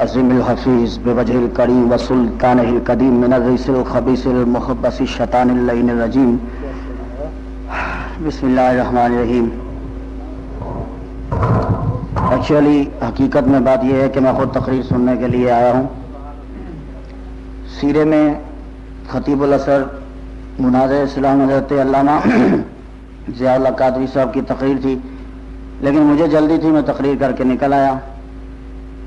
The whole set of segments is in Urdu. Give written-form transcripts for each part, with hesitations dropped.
عظیم الحفیظ بوجہ الکریم وسلطانہ القدیم من الرجس الخبیث المخبث الشیطان اللعین الرجیم بسم اللہ الرحمن الرحیم۔ ایکچولی حقیقت میں بات یہ ہے کہ میں خود تقریر سننے کے لیے آیا ہوں۔ سیرے میں خطیب الاثر مناظر اسلام حضرت علامہ ضیاء اللہ قادری صاحب کی تقریر تھی، لیکن مجھے جلدی تھی، میں تقریر کر کے نکل آیا۔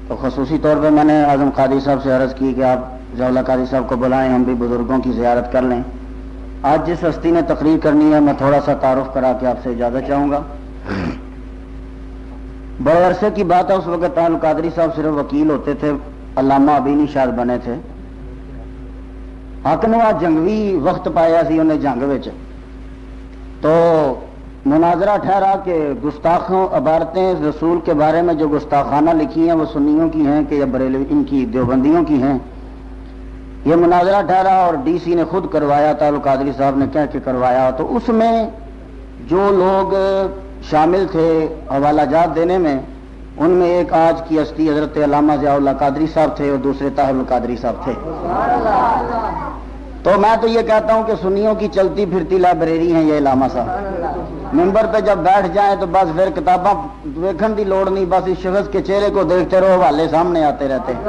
تو خصوصی طور پہ میں نے اعظم قادری صاحب سے عرض کی کہ آپ ضیاء اللہ قادری صاحب کو بلائیں، ہم بھی بزرگوں کی زیارت کر لیں۔ آج جس ہستی نے تقریر کرنی ہے میں تھوڑا سا تعارف کرا کے آپ سے اجازت چاہوں گا۔ بڑے عرصے کی بات ہے، اس وقت اعظم قادری صاحب صرف وکیل ہوتے تھے، علامہ ابھی نہیں شاید بنے تھے۔ حق نے جنگوی وقت پایا سی انہیں جنگ وچ، تو مناظرہ ٹھہرا کہ گستاخوں عبارتیں رسول کے بارے میں جو گستاخانہ لکھی ہیں وہ سنیوں کی ہیں کہ یا بریلوی ان کی دیوبندیوں کی ہیں۔ یہ مناظرہ ٹھہرا اور ڈی سی نے خود کروایا، تعلق قادری صاحب نے کہہ کے کروایا۔ تو اس میں جو لوگ شامل تھے حوالہ جات دینے میں، ان میں ایک آج کی ہستی حضرت علامہ ضیاء اللہ قادری صاحب تھے اور دوسرے طاہر القادری صاحب تھے۔ تو میں تو یہ کہتا ہوں کہ سنیوں کی چلتی پھرتی لائبریری ہیں یہ علامہ صاحب۔ ممبر پہ جب بیٹھ جائیں تو بس پھر کتاباں دیکھنے کی لوڑ نہیں، بس اس شخص کے چہرے کو دیکھتے رہو، حوالے سامنے آتے رہتے ہیں۔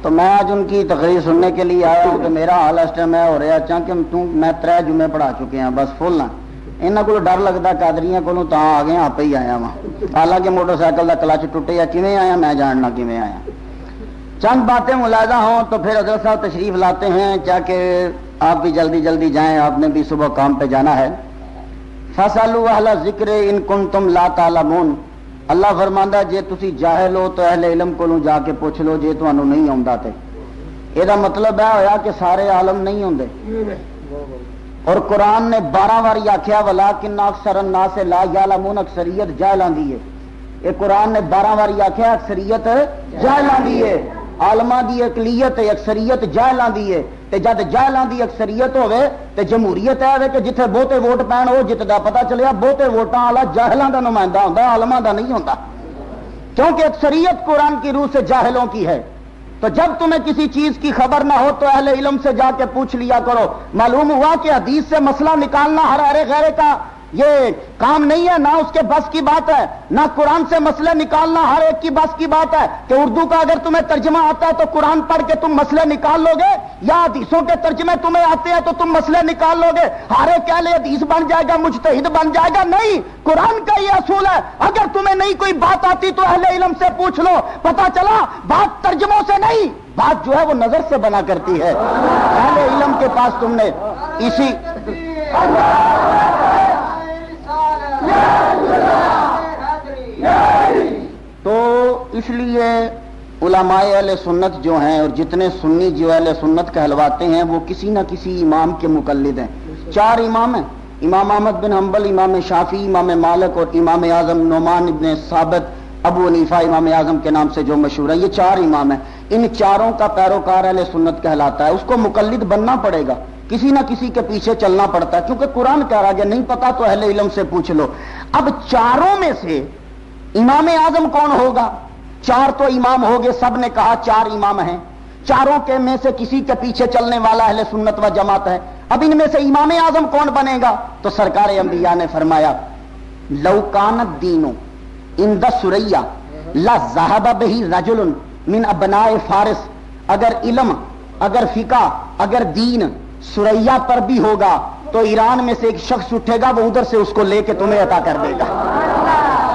تو میں آج ان کی تقریر سننے کے لیے آیا ہوں کہ میرا حال اس ٹائم میں ہو رہا چاہ کہ میں 3 جمعے پڑھا چکے ہیں بس فل نہ انہوں کو ڈر لگتا قادریاں کو تو آ گئے آپ ہی آیا وا، حالانکہ موٹر سائیکل کا کلچ ٹوٹے یا کیویں آیا میں جاننا کیویں آیا۔ چند باتیں ملاحظہ ہوں تو پھر حضرت صاحب تشریف لاتے ہیں، چاہ کہ آپ بھی جلدی جلدی جائیں، آپ نے بھی صبح کام پہ جانا ہے۔ فَاسْأَلُوا أَهْلَ الذِّكْرِ إِن كُنتُمْ لَا تَعْلَمُونَ۔ اللہ فرماندا جے تسی جاہل ہو تو اہل علم کولوں جا کے پوچھ لو جے تانوں نہیں آوندا تے۔ یہ مطلب ہے ہویا کہ سارے عالم نہیں ہوندے، اور قرآن نے 12 بار آخیا وَلَٰكِنَّ أَكْثَرَ النَّاسِ لَا يَعْلَمُونَ، اکثریت جاہلاں دی ہے۔ یہ قرآن نے 12 بار آخیا اکثریت جاہلاں دی ہے، عالماں دی اقلیت ہے، اکثریت جاہلاں دی ہے۔ تے جد جاہلاں دی اکثریت ہوے تے جمہوریت ہے کہ جتھے بہتے ووٹ پین وہ جتدا، پتہ چلیا بہتے ووٹاں والا جاہلاں دا نمائندہ ہوندا، عالماں دا نہیں ہوندا، کیونکہ اکثریت قرآن کی روح سے جاہلوں کی ہے۔ تو جب تمہیں کسی چیز کی خبر نہ ہو تو اہل علم سے جا کے پوچھ لیا کرو۔ معلوم ہوا کہ حدیث سے مسئلہ نکالنا ہر غیرے کا یہ کام نہیں ہے، نہ اس کے بس کی بات ہے، نہ قرآن سے مسئلے نکالنا ہر ایک کی بس کی بات ہے کہ اردو کا اگر تمہیں ترجمہ آتا ہے تو قرآن پڑھ کے تم مسئلے نکال لو گے، یا حدیثوں کے ترجمے تمہیں آتے ہیں تو تم مسئلے نکال لو گے، ہر ایک اہل حدیث بن جائے گا، مجتہد بن جائے گا۔ نہیں، قرآن کا یہ اصول ہے، اگر تمہیں نہیں کوئی بات آتی تو اہل علم سے پوچھ لو۔ پتہ چلا بات ترجموں سے نہیں، بات جو ہے وہ نظر سے بنا کرتی ہے۔ اہل علم کے پاس تم نے اسی تو اس لیے علماء اہل سنت جو ہیں اور جتنے سنی جو اہل سنت کہلواتے ہیں وہ کسی نہ کسی امام کے مقلد ہیں۔ 4 امام ہیں، امام احمد بن حنبل، امام شافعی، امام مالک اور امام اعظم نعمان ابن ثابت ابو حنیفہ امام اعظم کے نام سے جو مشہور ہے۔ یہ 4 امام ہیں، ان چاروں کا پیروکار اہل سنت کہلاتا ہے۔ اس کو مقلد بننا پڑے گا، کسی نہ کسی کے پیچھے چلنا پڑتا ہے، کیونکہ قرآن کہہ رہا ہے نہیں پتا تو اہل علم سے پوچھ لو۔ اب چاروں میں سے امام اعظم کون ہوگا؟ 4 تو امام ہو گئے، سب نے کہا 4 امام ہیں، چاروں کے میں سے کسی کے پیچھے چلنے والا اہل سنت و جماعت ہے۔ اب ان میں سے امام اعظم کون بنے گا؟ تو سرکار انبیاء نے فرمایا لو کان الدین عند ثریا لذهب به رجل من ابناء فارس، اگر علم، اگر فقہ، اگر دین ثریا پر بھی ہوگا تو ایران میں سے ایک شخص اٹھے گا، وہ ادھر سے اس کو لے کے تمہیں عطا کر دے گا۔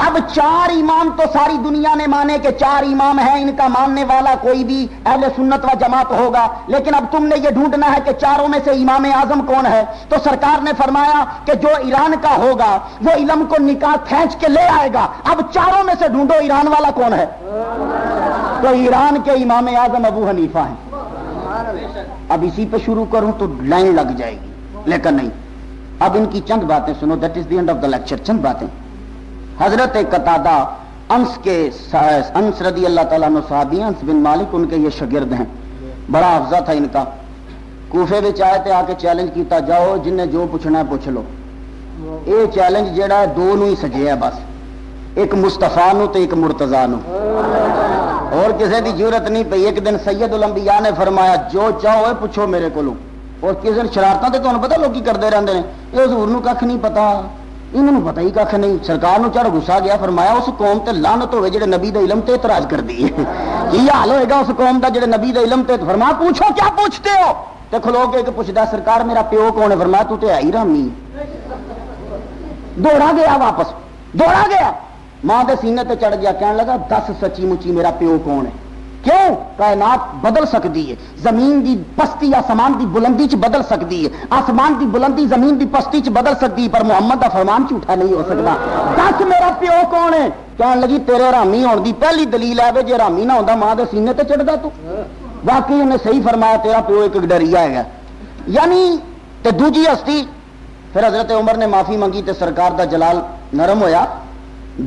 اب 4 امام تو ساری دنیا نے مانے کہ 4 امام ہیں، ان کا ماننے والا کوئی بھی اہل سنت و جماعت ہوگا، لیکن اب تم نے یہ ڈھونڈنا ہے کہ چاروں میں سے امام اعظم کون ہے۔ تو سرکار نے فرمایا کہ جو ایران کا ہوگا وہ علم کو نکاح کھینچ کے لے آئے گا۔ اب چاروں میں سے ڈھونڈو ایران والا کون ہے؟ تو ایران کے امام اعظم ابو حنیفہ ہیں۔ اب اسی پہ شروع کروں تو لائن لگ جائے گی، لیکن نہیں، اب ان کی چند باتیں سنو، that is the end of the lecture. چند باتیں۔ حضرت قتادہ انس رضی اللہ تعالیٰ عنہ صحابی، انس بن مالک ان کے یہ شاگرد ہیں، بڑا حافظہ تھا ان کا۔ کوفے میں آئے تھے، آ کے چیلنج کیتا جاؤ جن نے جو پوچھنا ہے پوچھ لو۔ یہ چیلنج جہاں ہے 2 نو ہی سجے ہے بس، ایک مصطفیٰ نو تے ایک مرتضیٰ نو، اور کسی کی ضرورت نہیں پی. ایک دن سید الانبیاء نے فرمایا جو چاہو پوچھو میرے کو. اور کسی دن شرارتیں تو تمہیں پتا لوگ کرتے رہتے ہیں, یہ حضور نو کھ نہیں پتا, انہوں پتا ہی کھ نہیں. سرکار نو چڑھ گسا گیا, فرمایا اس قوم تے لعنت ہوئے جڑے نبی دے علم تے اعتراض کر دی. یہ حال ہوئے گا اس قوم دا جڑے نبی دے علم تے. فرمایا پوچھو کیا پوچھتے ہو. تے کھلو کے ایک پوچھدا سرکار میرا پیو کون ہے. فرمایا تو تے ہے ہی رامی. دوڑا گیا, واپس دوڑا گیا, ماں دے سینے تے چڑھ گیا, کہنے لگا دس سچی مچی میرا پیو کون ہے. کیوں؟ کائنات بدل سکتی ہے, زمین دی پستی آسمان دی بلندی چ بدل سکتی ہے, آسمان دی بلندی زمین دی پستی چ بدل سکتی ہے, پر محمد دا فرمان جھوٹا نہیں ہو سکتا. دس میرا پیو کون ہے. کہنے لگی تیرے رامی ہون دی پہلی دلیل ہے جے رامی نہ ہوندا ماں دے سینے تے چڑھدا تو. واقعی انہیں صحیح فرمایا, تیرا پیو ایک ڈریا ہے. یعنی تے دوجی ہستی, پھر حضرت عمر نے معافی منگی تے سرکار دا جلال نرم ہویا.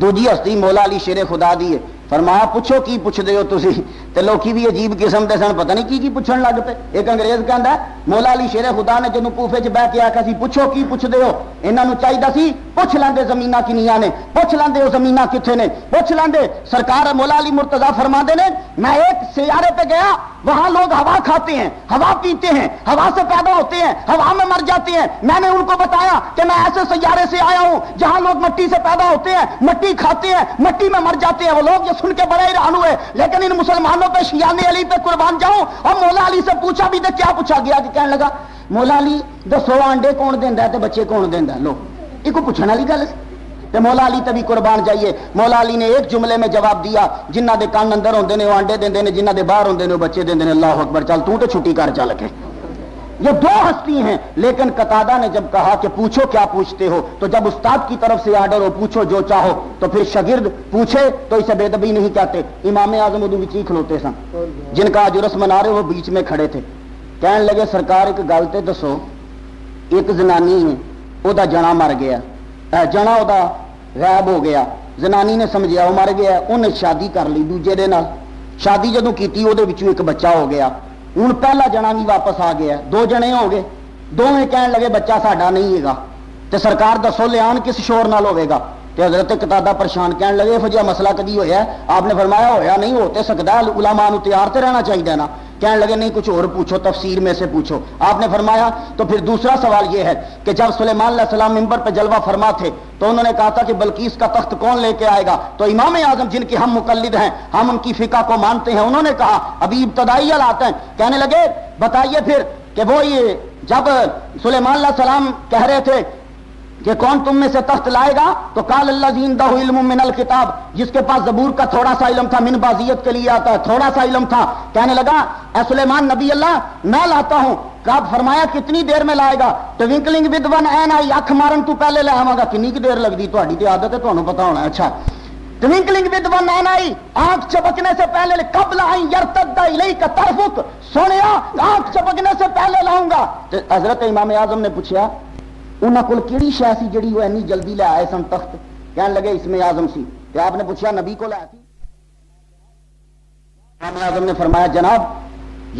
دوجی ہستی مولا علی شیر خدا دی ہے. فرمایا پوچھو کی پوچھتے ہو تسی. تے لوکی بھی عجیب قسم دے سن, پتہ نہیں کی پوچھن لگ پے. ایک انگریز کہندا ہے مولا علی شیر خدا نے جدوں کوفے چ بیٹھ کے آکھیا سی پوچھو کی پوچھتے ہو, انہاں نوں چاہیدا سی پوچھ لیندے زمیناں کنیاں نے, پوچھ لیندے او زمیناں کتھے نے, پوچھ لیندے. سرکار مولا علی مرتضیٰ فرماندے نے میں ایک سیارے پہ گیا, وہاں لوگ ہوا کھاتے ہیں, ہوا پیتے ہیں, ہوا سے پیدا ہوتے ہیں, ہوا میں مر جاتے ہیں. میں نے ان کو بتایا کہ میں ایسے سیارے سے آیا ہوں جہاں لوگ مٹی سے پیدا ہوتے ہیں, مٹی کھاتے ہیں, مٹی میں مر جاتے ہیں. وہ لوگ یہ سن کے بڑے حیران ہوئے, لیکن ان مسلمانوں پہ شیان علی پہ قربان جاؤں. اور مولا علی سے پوچھا بھی تو کیا پوچھا گیا کہ کہنے لگا مولا علی دسو انڈے کون دیندا ہے تے بچے کون دیندا ہے. لو یہ کوئی پوچھنے والی گل ہے. تے مولا علی تے بھی قربان جائیے. مولا علی نے ایک جملے میں جواب دیا, جنہ دے کان اندر ہوندے نے وہ انڈے دیندے نے, جنہ دے باہر ہوندے نے وہ بچے دیندے نے. اللہ اکبر, چل تو تے چھٹی کر چل کے. یہ دو ہستی ہیں. لیکن قتادہ نے جب کہا کہ پوچھو کیا پوچھتے ہو, تو جب استاد کی طرف سے آرڈر ہو پوچھو جو چاہو, تو پھر شاگرد پوچھے تو اسے بے ادبی نہیں کہتے. امام اعظم ادو وچ ہی کھلوتے سن, جن کا جو رسم منا رہے وہ بیچ میں کھڑے تھے. کہنے لگے سرکار ایک گل تے دسو, ایک زنانی ہے او دا جنا مر گیا, جنا او دا غائب ہو گیا, زنانی نے سمجھیا وہ مر گیا, انہیں شادی کر لی دوجے دے نال. شادی جدوں کیتی او دے وچوں ایک بچہ ہو گیا. ہوں پہلا جنا بھی واپس آ گیا, دو جنے ہو گئے. دونوں کہنے لگے بچہ ساڈا نہیں ہے گا, تے سرکار دسو لیان کس شور نال ہوے گا. تے حضرت قتادہ پریشان, کہنے لگے یہ جہا مسئلہ کدی ہویا ہے؟ آپ نے فرمایا ہویا نہیں, ہو تے سکدا ہے, علماء نو تیار تے رہنا چاہیے نا. کہنے لگے نہیں کچھ اور پوچھو, تفسیر میں سے پوچھو. آپ نے فرمایا تو پھر دوسرا سوال یہ ہے کہ جب سلیمان علیہ السلام منبر پہ جلوہ فرما تھے تو انہوں نے کہا تھا کہ بلقیس کا تخت کون لے کے آئے گا. تو امام اعظم جن کے ہم مقلد ہیں, ہم ان کی فقہ کو مانتے ہیں, انہوں نے کہا ابھی ابتدائی حالات ہیں. کہنے لگے بتائیے پھر کہ وہ یہ جب سلیمان علیہ السلام کہہ رہے تھے کہ کون تم میں سے تخت لائے گا, تو قال الذی عندہ علم من الکتاب, جس کے پاس زبور کا تھوڑا سا علم تھا, من بازیت کے لیے آتا ہے, تھوڑا سا علم تھا. کہنے لگا اے سلیمان نبی اللہ میں لاتا ہوں. کہا فرمایا کتنی دیر میں لائے گا؟ ٹوینکلنگ ود ون این آئی, اکھ مارن تو پہلے لے آواں گا. کنی کی دیر لگتی تہاڈی تے عادت ہے, تانوں پتہ ہونا. اچھا ٹوینکلنگ ود ون این آئی, آنکھ چپکنے سے پہلے, قبل ان یرتد الیک طرفک, سنیا آنکھ چپکنے سے پہلے لاؤں گا. حضرت امام اعظم نے پوچھا انہاں کول کیڑی شے سی جڑی وہ اینی جلدی لے آئے سن تخت؟ کہنے لگے اس میں اعظم سی. کہ آپ نے پوچھا نبی کو لایا تھی؟ امام اعظم نے فرمایا جناب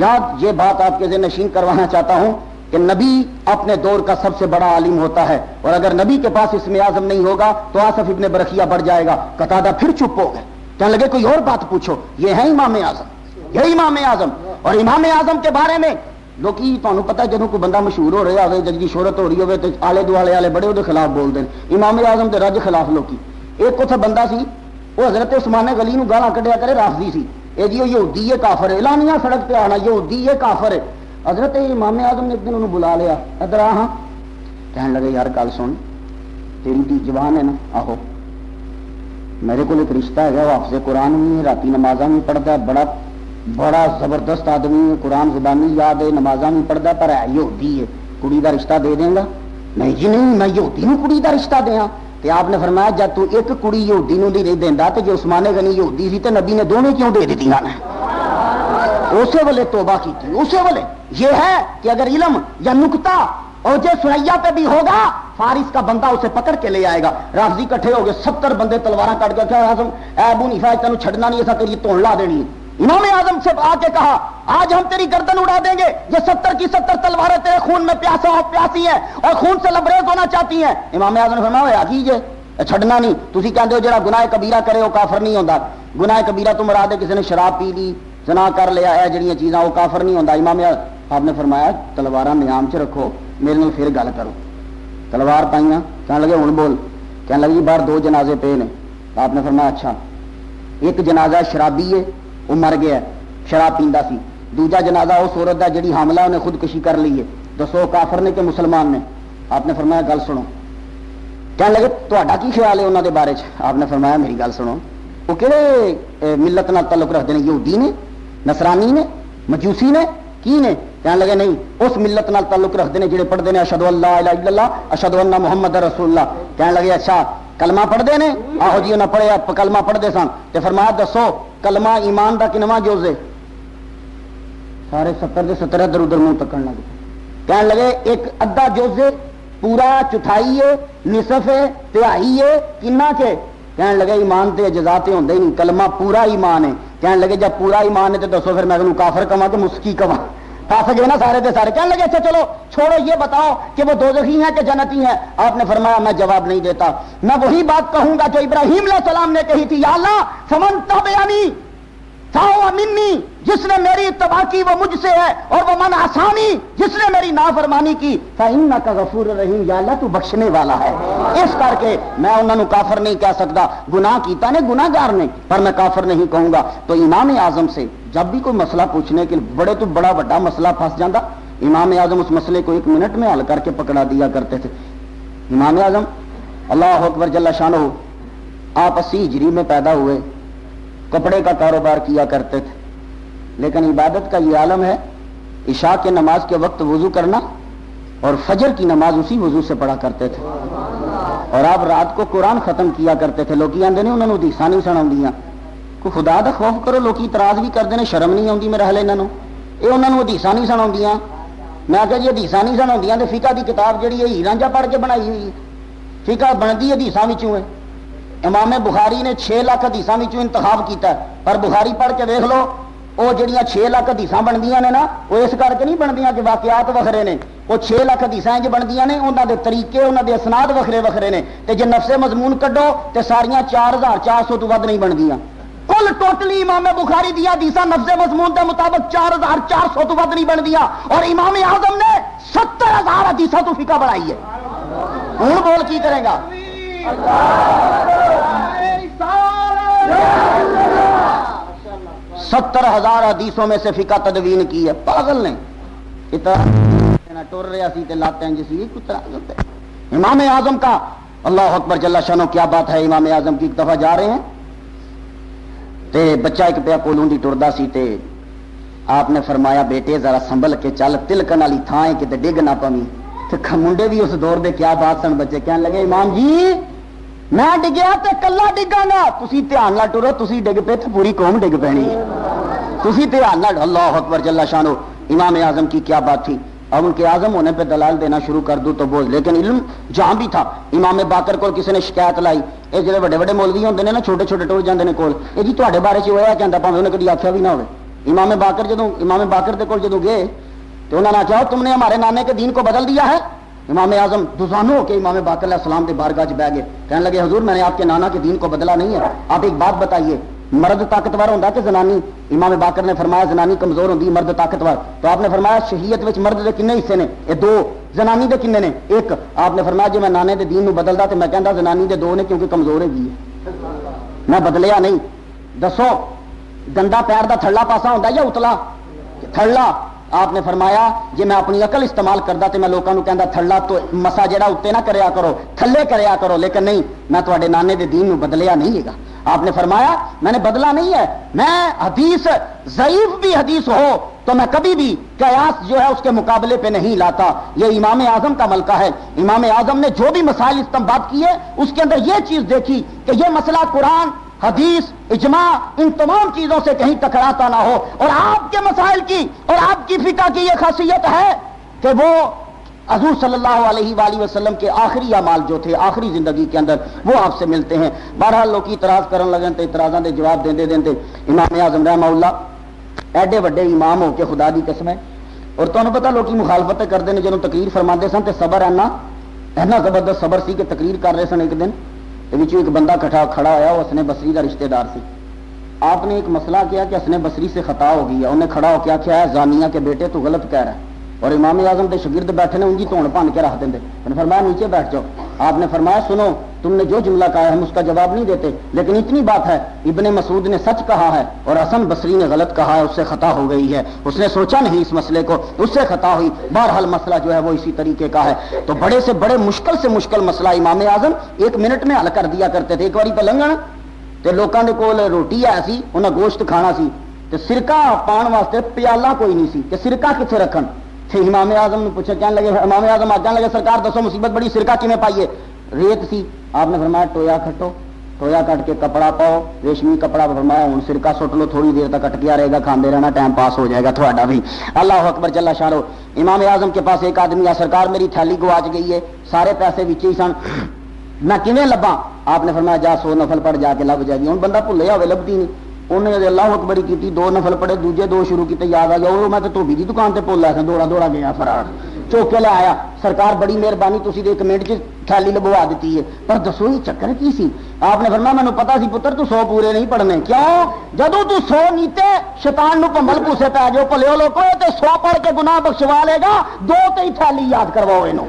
یاد یہ بات آپ کے ذہن نشین کروانا چاہتا ہوں کہ نبی اپنے دور کا سب سے بڑا عالم ہوتا ہے, اور اگر نبی کے پاس اس میں اعظم نہیں ہوگا تو آصف ابن برخیہ بڑھ جائے گا. قتادہ پھر چپ ہو گئے, کہنے لگے کوئی اور بات پوچھو. یہ ہے امام اعظم, یہ امام اعظم. اور امام اعظم کے بارے میں لوگ تمہیں پتا جدوں کوئی بندہ مشہور ہو رہا ہو, جی شہرت ہو رہی ہوے تو آلے دوالے والے بڑے وہ خلاف بولتے ہیں. امام اعظم کے رج خلاف لوکی. ایک اتنے بندہ سی وہ حضرت عثمان غنی نو گالاں کڈیا کرے, رافضی سی. یہ جی وہ یہودی ہے کافر ہے, اعلانیہ سڑک پہ آنا یہودی ہے کافر ہے. حضرت امام اعظم نے ایک دن انہوں بلا لیا, ادھر آ. ہاں کہنے لگے یار گل سن, تیری دی زبان ہے نا, آہو میرے کو ایک رشتہ ہے, وہ حافظ قرآن بھی ہے, راتی نمازاں بھی پڑھتا ہے, بڑا بڑا زبردست آدمی ہے, قرآن زبانی یاد ہے, نمازاں بھی پڑھتا ہے, پر ہے یہودی ہے, کڑی دا رشتہ دے دیں گا؟ نہیں جی نہیں, میں یہودی ہوں کڑی دا رشتہ دیا. تے آپ نے فرمایا جب تو ایک کڑی یہودی نو نہیں دیندا تے جو عثمان غنی یہودی سی تے نبی نے دونوں کیوں دے دیتی نا؟ اسی ویلے توبہ کی تھی, اسی ویلے. یہ ہے کہ اگر علم یا نکتہ اور جو سریا پہ بھی ہوگا, فارس کا بندہ اسے پکڑ کے لے آئے گا. رافضی کٹھے ہو گئے, 70 بندے تلواراں کٹ گئے. کیا اعظم اے ابو حنیفہ تینوں چھڈنا نہیں, ایسا تیری توڑ لا دینی. امام اعظم سے آ کے کہا آج ہم تیری گردن اڑا دیں گے, یہ 70 کی 70 تلواریں تیرے خون میں پیاسا اور پیاسی ہیں اور خون سے لبریز ہونا چاہتی ہیں. امام اعظم نے فرمایا ہوا کیجئے, چھڈنا نہیں. تسی کہندے ہو جڑا گناہ کبیرہ کرے وہ کافر نہیں ہوندا. گناہ کبیرہ تو مراد ہے کسی نے شراب پی لی، زنا کر لیا ہے، جڑیاں چیزاں وہ کافر نہیں ہوتا۔ امام آپ نے فرمایا تلواراں نیام چ رکھو، میرے نال پھر گل کرو۔ تلوار پائیاں، کہنے لگے ہن بول، کہنے لگے جی باہر 2 جنازے پے نے۔ آپ نے فرمایا اچھا، ایک جنازہ شرابی ہے وہ مر گیا ہے، شراب پیندا سی، دوجا جنازہ اس عورت دا جڑی حاملہ انہیں خودکشی کر لی ہے، دسو کافر نے کہ مسلمان نے؟ آپ نے فرمایا گل سنو۔ کہنے لگے تہاڈا کی خیال ہے انہوں دے بارے چ؟ آپ نے فرمایا میری گل سنو، وہ کہڑے ملت نال تعلق رکھتے ہیں؟ یہودی نے، نصرانی نے، مجوسی نے، کی نے؟ کہنے لگے نہیں، اس ملت نال تعلق رکھتے ہیں جڑے پڑھتے ہیں اشہد ان لا الہ الا اللہ اشہد ان محمد رسول اللہ۔ کہنے لگے اچھا کلمہ پڑھتے ہیں؟ آہو جی انہیں پڑھیا، کلمہ پڑھتے سن۔ تے فرمایا دسو کلمہ ایمان دا کنواں جز ہے؟ سارے 70 دے 70 ادھر ادھر منہ تکن لگے۔ کہنے لگے ایک ادھا جز ہے، پورا چوتھائی ہے، نصف ہے، تہائی ہے، کنا کے؟ کہنے لگے ایمان تے اجزاتے ہوندے نہیں، کلمہ پورا ایمان ہے۔ کہنے لگے جب پورا ایمان ہے تو دسو پھر میں انہوں کافر کہاں کہ مسکی کہاں؟ پھنس گئے نا سارے دے سارے۔ کہنے لگے اچھا چلو چھوڑو، یہ بتاؤ کہ وہ دوزخی ہیں کہ جنتی ہیں؟ آپ نے فرمایا میں جواب نہیں دیتا، میں وہی بات کہوں گا جو ابراہیم علیہ السلام نے کہی تھی، یا اللہ فمن تبعنی فہو منی، جس نے میری اتباع کی وہ مجھ سے ہے، اور وہ من عصانی، جس نے میری نافرمانی کی فإنک غفور رحیم، یا اللہ تو بخشنے والا ہے۔ اس کر کے میں انہوں نے کافر نہیں کہہ سکتا، گناہ کیتا نے گناہ گار نے، پر میں کافر نہیں کہوں گا۔ تو امام اعظم سے جب بھی کوئی مسئلہ پوچھنے کے بڑے تو بڑا بڑا مسئلہ پھنس جاتا، امام اعظم اس مسئلے کو 1 منٹ میں حل کر کے پکڑا دیا کرتے تھے۔ امام اعظم اللہ اکبر جل شانہ، آپ 80 ہجری میں پیدا ہوئے، کپڑے کا کاروبار کیا کرتے تھے، لیکن عبادت کا یہ عالم ہے، عشاء کے نماز کے وقت وضو کرنا اور فجر کی نماز اسی وضو سے پڑھا کرتے تھے، اور آپ رات کو قرآن ختم کیا کرتے تھے۔ لوگ آتے ہیں انہوں نے حدیثاں نہیں سناؤندیاں، کوئی خدا دا خوف کرو، لوگ اعتراض بھی کرتے ہیں، شرم نہیں آتی میرا حال انہوں یہ انہوں نے حدیثاں نہیں سناؤندیاں۔ میں کہا جی حدیثاں نہیں سناؤندیاں تو فقہ دی کتاب جڑی ہے ہی رانجھا پڑھ کے بنائی ہوئی ہے، فقہ بنتی حدیثاں وچوں ہے۔ امام بخاری نے 6 لاکھ حدیثاں وچوں انتخاب کیتا ہے، پر بخاری پڑھ کے دیکھ لو وہ جڑیاں 6 لاکھ حدیثاں بندیاں نے نا، وہ اس کر کے نہیں بندیاں کہ واقعات وکھرے نے، وہ 6 لاکھ حدیثاں جو بندیاں نے انہاں دے طریقے، انہاں دے اسناد وکھرے وکھرے نے، تے جے نفس مضمون کڈو تے ساریاں 4400 تو ود نہیں بندیاں۔ کل ٹوٹلی امام بخاری دیا حدیثاں نفس مضمون کے مطابق 4400 تو ود نہیں بندیاں، اور امام اعظم نے 70000 حدیثاں تو فقہ بنائی ہے۔ ہن بول کی کرے گا؟ 70,000 حدیثوں میں سے فقہ تدوین کی ہے، پاگل نے اتنا ٹر رہا سی تے لاتیں جسی امام اعظم کا۔ اللہ اکبر جل شانہ، کیا بات ہے امام اعظم کی۔ ایک دفعہ جا رہے ہیں تے بچہ ایک پیا کولوں دی ٹردا سی تے آپ نے فرمایا بیٹے ذرا سنبھل کے چل، تلکن والی تھاں ہے کتے ڈگ نہ پویں۔ تے منڈے بھی اس دور دے کیا بات سن، بچے کہنے لگے امام جی میں ڈگیا تے کلا ڈگا گا، تسی دھیان نال ٹرو، تسی ڈگ پے تے پوری قوم ڈگ پینی ہے، تسی دھیان نال۔ اللہ اکبر جل شانہ، امام اعظم کی کیا بات تھی۔ اب ان کے اعظم ہونے پہ دلال دینا شروع کر دوں تو بوجھ، لیکن علم جہاں بھی تھا۔ امام باقر کو کسی نے شکایت لائی، یہ جڑے بڑے بڑے مولوی ہوندے نے نا، چھوٹے چھوٹے ٹر جاندے نے کول، یہ جی تہاڈے بارے چ ہویا کہندا پاویں انہیں کدی آکھیا بھی نہ ہوے۔ امام باقر دے کول جدوں گئے تو انہوں نے کہا تم نے ہمارے نانے کے دین کو بدل دیا ہے۔ امام اعظم دوزانو ہو کے امام باقر علیہ السلام کے بارگاہ چ بیٹھ گئے، کہنے لگے حضور میں نے آپ کے نانا کے دین کو بدلا نہیں ہے، آپ ایک بات بتائیے مرد طاقتور ہوتا کہ زنانی؟ امام باقر نے فرمایا زنانی کمزور ہوتی، مرد طاقتور۔ تو آپ نے فرمایا شہیت وچ مرد دے کنے حصے نے؟ یہ 2۔ زنانی دے کنے نے؟ 1۔ آپ نے فرمایا جی میں نانے دے دین نو بدلدا تو میں کہندا زنانی دے 2 نے، کیونکہ کمزور ہے گی میں بدلیا نہیں۔ دسو گندا پیر دا تھڑا پاسا ہوتا یا اتلا؟ تھڑا۔ آپ نے فرمایا جی میں اپنی عقل استعمال کردا تو میں لوگوں کو کہندا تھڑا تو مسا جڑا اتنے نہ کریا کرو، تھلے کریا کرو، لیکن نہیں، میں تواڈے نانے دے دین نو بدلیا نہیں ہے گا۔ آپ نے فرمایا میں نے بدلا نہیں ہے، میں حدیث ضعیف بھی حدیث ہو تو میں کبھی بھی قیاس جو ہے اس کے مقابلے پہ نہیں لاتا۔ یہ امام اعظم کا ملکہ ہے۔ امام اعظم نے جو بھی مسائل استنباط کیے اس کے اندر یہ چیز دیکھی کہ یہ مسئلہ قرآن، حدیث، اجماع، ان تمام چیزوں سے کہیں ٹکراتا نہ ہو، اور آپ کے مسائل کی اور آپ کی فقہ کی یہ خاصیت ہے کہ وہ حضور صلی اللہ علیہ وآلہ وسلم کے آخری اعمال جو تھے آخری زندگی کے اندر وہ آپ سے ملتے ہیں۔ بہرحال لوگ اعتراض کرن لگے تو اعتراضاں دے جواب دیندے دیندے امام اعظم رحمہ اللہ ایڈے وڈے امام ہو کے خدا دی قسم ہے، اور تمہیں پتہ لوگ مخالفت کرتے ہیں جدوں تقریر فرماندے سن تے صبر اینا زبردست صبر سی کہ تقریر کر رہے سن ایک دن ایک بندہ کھڑا ہوا، اس نے بصری کا رشتہ دار سی، آپ نے ایک مسئلہ کیا کہ حسن بصری سے خطا ہو گئی ہے, انہیں کھڑا ہو کیا کیا ہے, زانیہ کے بیٹے تو غلط کہہ رہا ہے, اور امام اعظم کے شاگرد بیٹھے نے ان کی توڑ بھن کے رکھ دیں. میں نے فرمایا نیچے بیٹھ جاؤ. آپ نے فرمایا سنو, تم نے جو جملہ کہا ہے ہم اس کا جواب نہیں دیتے, لیکن اتنی بات ہے ابن مسعود نے سچ کہا ہے اور حسن بصری نے غلط کہا ہے, اس سے خطا ہو گئی ہے, اس نے سوچا نہیں اس مسئلے کو, اس سے خطا ہوئی. بہرحال مسئلہ جو ہے وہ اسی طریقے کا ہے. تو بڑے سے بڑے مشکل سے مشکل مسئلہ امام اعظم 1 منٹ میں حل کر دیا کرتے تھے. ایک باری پہ لنگن تے لوکاں دے کول روٹی ہے سی, انہاں گوشت کھانا سی, تے سرکہ پان واسطے پیالہ کوئی نہیں سی کہ سرکہ کتنے رکھن. تے امام اعظم نے پوچھا, کہنے لگے امام اعظم کہنے لگے سرکار دسو مصیبت بڑی, سرکہ کیویں پائیے؟ ریت سی. آپ نے فرمایا ٹویا کھٹو, ٹویا کٹ کے کپڑا پاؤ, ریشمی کپڑا. فرمایا ہوں سرکہ سٹ لو, تھوڑی دیر تک کٹکیا رہے گا, کھاندے رہنا, ٹائم پاس ہو جائے گا تھوڑا بھی. اللہ اکبر جل شانہ. امام اعظم کے پاس ایک آدمی آ, سرکار میری تھیلی گواچ گئی ہے, سارے پیسے وچ ہی سن, میں کیویں لباں؟ آپ نے فرمایا جا 100 نفل پڑھ جا کے لب جائے گی. ہوں بندہ بھلیا ہوئے لبتی نہیں, انہیں اللہ اکبر کی 2 نفل پڑھے, دوجے 2 شروع کیتے, یاد آ گیا وہ میں تو دھوبی کی دکان تے بھول آیا, دوڑا دوڑا گیا فرار, چوک کے لے آیا. سرکار بڑی مہربانی, تسی 1 منٹ چ تھیلی لبوا دیتی ہے, پر دسو یہ چکر کی سی؟ آپ نے فرمایا مینوں پتا سی پتر تو 100 پورے نہیں پڑھنے. کیوں؟ جدوں تو 100 نیتے شیطان نو پمل پوسے پی جو پلیو لوکو تے 100 پڑھ کے گناہ بخشوا لے گا, 2 تے ہی تھیلی یاد کرواؤ اینو.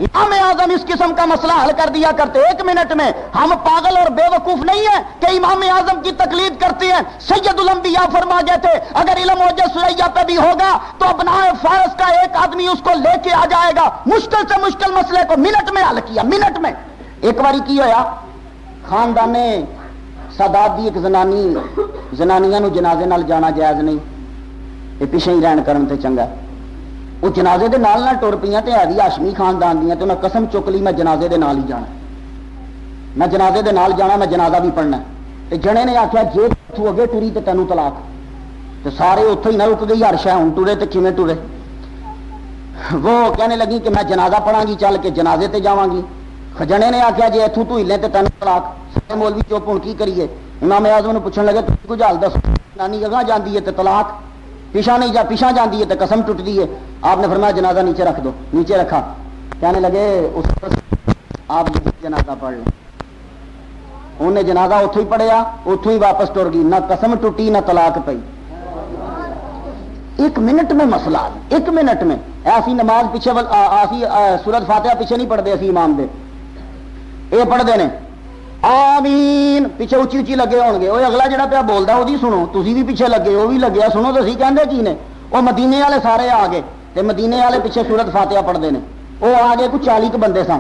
امام اعظم اس قسم کا مسئلہ حل کر دیا کرتے 1 منٹ میں. ہم پاگل اور بے وقوف نہیں ہیں کہ امام اعظم کی تقلید کرتے ہیں. سید الانبیاء فرما گئے تھے اگر علم وجہ سریا پہ بھی ہوگا تو ابناء فارس کا ایک آدمی اس کو لے کے آ جائے گا. مشکل سے مشکل مسئلے کو منٹ میں حل کیا, منٹ میں. ایک باری کی ہویا, خاندان سادات دی ایک زنانیاں نو جنازے نال جانا جائز نہیں, یہ پیچھے ہی رہن کرن تے چنگا. وہ جنازے دے نال ٹر پیاں تے ہے ہاشمی خاندان دیاں, تے انہاں قسم چک لی میں جنازے دے نال ہی جانا, میں جنازے دے نال جانا, میں جنازہ بھی پڑھنا. تے جنے نے آخیا جے تو اگے ٹری تے تینوں طلاق. تے سارے اتوں ہی نہ رک گئی, ہر شے ہن ٹرے تے کیویں ٹرے. وہ کہنے لگی کہ میں جنازہ پڑھاں گی, چل کے جنازے تے جاواں گی. جنے نے آخیا جے اتوں تو ہلے تے تینوں طلاق. سارے مولوی چپ, ہن کی کریے؟ امام اعظم نے پوچھن لگے تو کچھ حال دس, نانی اگاں جاندی ہے تے طلاق, پیچھا نہیں جا پیچھا جاندی ہے تے قسم ٹوٹتی ہے. آپ نے فرمایا جنازہ نیچے رکھ دو, نیچے رکھا. کہنے لگے اس آپ جنازہ پڑھ لیں. انہیں جنازہ اتوں ہی پڑھیا, اتوں ہی واپس ٹر گئی, نہ قسم ٹوٹی نہ طلاق پئی. 1 منٹ میں مسئلہ, 1 منٹ میں. ایسی نماز پیچھے آسی سورۃ فاتحہ پیچھے نہیں پڑھتے اسی امام دے, یہ پڑھتے ہیں آمین, پیچھے اچھی اچھی لگے ہون گے. وہ اگلا جڑا پیا بولتا وہ سنو, تسی بھی پیچھے لگے, وہ بھی لگیا, سنو تو سی کہندے کی نے. وہ مدینے والے سارے آ گئے تے مدینے والے پیچھے سورۃ فاتحہ پڑھتے ہیں. وہ آ گئے کچھ 40 بندے سن.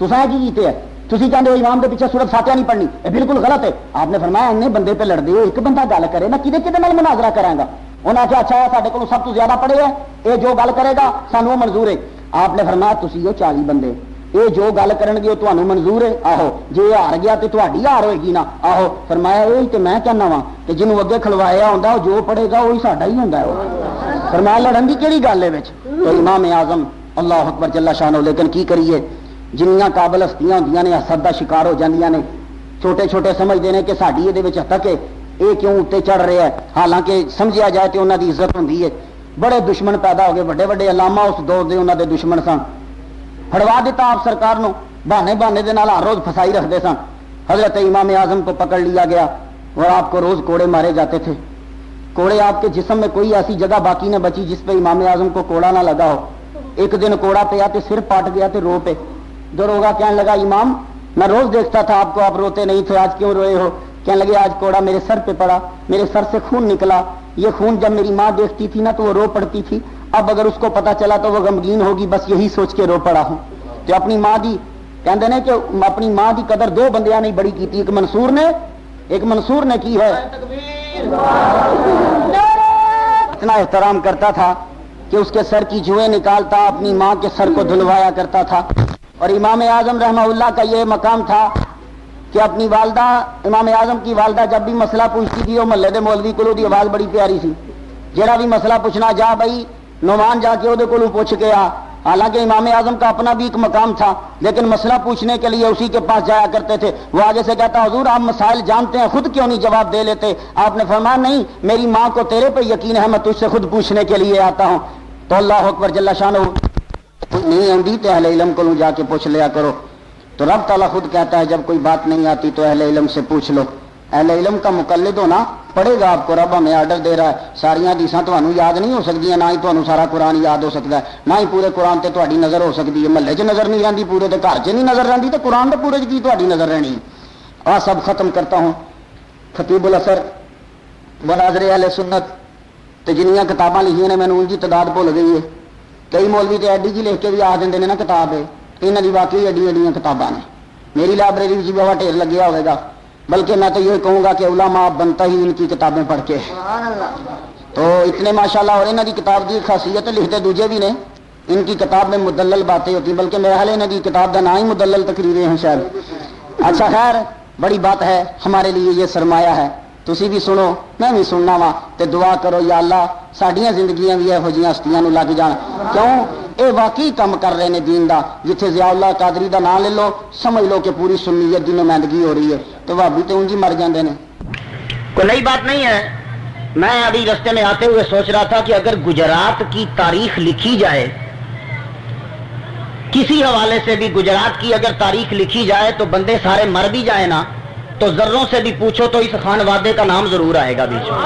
تساں کی کیتے ہے؟ تسی کہندے ہو امام دے پیچھے سورۃ فاتحہ نہیں پڑھنی, یہ بالکل غلط ہے. آپ نے فرمایا انے بندے پہ لڑ دے, ایک بندہ گل کرے میں کدے نال مناظرہ کراں گا. انہاں آخیا اچھا ساڈے کولوں سب تو زیادہ پڑھے ہے, یہ جو گل کرے گا سانوں منظور ہے. آپ نے فرمایا تسی ہو 40 بندے, یہ جو گل کرن گے وہ تمہیں منظور ہے؟ آہو. جی ہار گیا تو تہاڈی ہار ہوئے گی نا. آہو. فرمایا وہی تو میں کہنا وا کہ جنوں اگے کھلوایا ہوندا وہ جو پڑھے گا وہی ساڈا ہی ہوندا ہے. فرمایا لڑن دی کیڑی گل ہے وچ؟ تو امام اعظم اللہ اکبر جل شانہ. لیکن کی کریے, جنیاں قابل ہستیاں ہوندیاں نے حسد دا شکار ہو جاندیاں نے. چھوٹے چھوٹے سمجھتے ہیں کہ ساڈی یہ وچ تک ہے, یہ کیوں اتنے چڑھ رہا ہے, حالانکہ سمجھا جائے تو انہاں دی عزت ہوندی ہے. بڑے دشمن پیدا ہو گئے, بڑے بڑے علامہ اس دور دے انہاں دے دشمن سن. پھڑوا دیتا آپ سرکار نو, بہانے دے نال ہر روز پھسائی رکھتے سن. حضرت امام اعظم کو پکڑ لیا گیا اور آپ کو روز کوڑے مارے جاتے تھے. کوڑے آپ کے جسم میں کوئی ایسی جگہ باقی نہ بچی جس پہ امام اعظم کو کوڑا نہ لگا ہو. ایک دن کوڑا پیا تو سر پاٹ گیا تو رو پہ. دروگا کہنے لگا امام میں روز دیکھتا تھا آپ کو, آپ روتے نہیں تھے, آج کیوں روئے ہو؟ کہنے لگے آج کوڑا میرے سر پہ پڑا, میرے سر سے خون نکلا. یہ خون جب میری ماں دیکھتی تھی نا تو وہ رو پڑتی تھی, اب اگر اس کو پتا چلا تو وہ غمگین ہوگی, بس یہی سوچ کے رو پڑا ہوں. تو اپنی ماں دی کہندے نے کہ اپنی ماں دی قدر 2 بندیاں نہیں بڑی کی تھی, ایک منصور نے کی ہے. اتنا احترام کرتا تھا کہ اس کے سر کی جوئیں نکالتا, اپنی ماں کے سر کو دھلوایا کرتا تھا. اور امام اعظم رحمہ اللہ کا یہ مقام تھا کہ اپنی والدہ, امام اعظم کی والدہ جب بھی مسئلہ پوچھتی تھی, وہ محلے دے مولوی کو دی آواز بڑی پیاری سی, جہاں بھی مسئلہ پوچھنا جا بھائی نعمان جا کے وہ پوچھ کے آ. حالانکہ امام اعظم کا اپنا بھی ایک مقام تھا, لیکن مسئلہ پوچھنے کے لیے اسی کے پاس جایا کرتے تھے. وہ آگے سے کہتا حضور آپ مسائل جانتے ہیں, خود کیوں نہیں جواب دے لیتے؟ آپ نے فرمایا نہیں, میری ماں کو تیرے پہ یقین ہے, میں تجھ سے خود پوچھنے کے لیے آتا ہوں. تو اللہ اکبر جل شانہ, نہیں آتی تو اہل علم کو جا کے پوچھ لیا کرو. تو رب تعالیٰ خود کہتا ہے جب کوئی بات نہیں آتی تو اہل علم سے پوچھ لو. اہل علم کا مقلد ہونا پڑھے گا آپ کو. رب ہمیں آرڈر دے رہا ہے ساریا حدیثاں تمہیں یاد نہیں ہو سکتی، نہ ہی تمہیں سارا قرآن یاد ہو سکتا ہے، نہ ہی پورے قرآن تے تہاڈی نظر ہو سکتی ہے. محلے 'چ نظر نہیں رہتی پورے، تے گھر 'چ نہیں نظر رہتی، تو قرآن دے پورے 'چ کی تہاڈی نظر رہنی. آ سب ختم کرتا ہوں. خطیب الاثر مناظر اہل سنت تے جنیاں کتاباں لکھیاں نے مینوں ان کی تعداد بھول گئی ہے. کئی مولوی تے ایڈی جی لکھ کے بھی آ دیں نا کتاب ہے، یہاں کی واقعی ایڈی ایڈیاں کتاباں نے. میری لائبریری بھی بہت ڈھیر لگیا ہوئے گا، بلکہ میں تو یہ کہوں گا کہ علماء بنتا ہی ان کی کتابیں پڑھ کے. تو اتنے ماشاءاللہ. اور انہوں کی کتاب کی خاصیت لکھتے دوجے بھی نے، ان کی کتاب میں مدلل باتیں ہوتی ہیں، بلکہ میرے حال انہوں کی کتاب کا نام ہی مدلل تقریریں ہیں شاید. اچھا خیر بڑی بات ہے، ہمارے لیے یہ سرمایہ ہے. تسی بھی سنو میں بھی سننا وا، تے دعا کرو یا اللہ ساڈیاں زندگیاں بھی یہو جہاں ہستیاں نو لگ جان. کیوں اے واقعی کم کر رہے ہیں دین دا. جتھے ضیاء اللہ قادری دا نام لے لو سمجھ لو کہ پوری سنیت دی نمائندگی ہو رہی ہے. تو بھابی تو انج ہی مر جاندے نے. کوئی نئی بات نہیں ہے. میں ابھی رستے میں آتے ہوئے سوچ رہا تھا کہ اگر گجرات کی تاریخ لکھی جائے، کسی حوالے سے بھی گجرات کی اگر تاریخ لکھی جائے تو بندے سارے مر بھی جائیں نا، تو ذروں سے بھی پوچھو تو اس خان وادے کا نام ضرور آئے گا بیچ میں.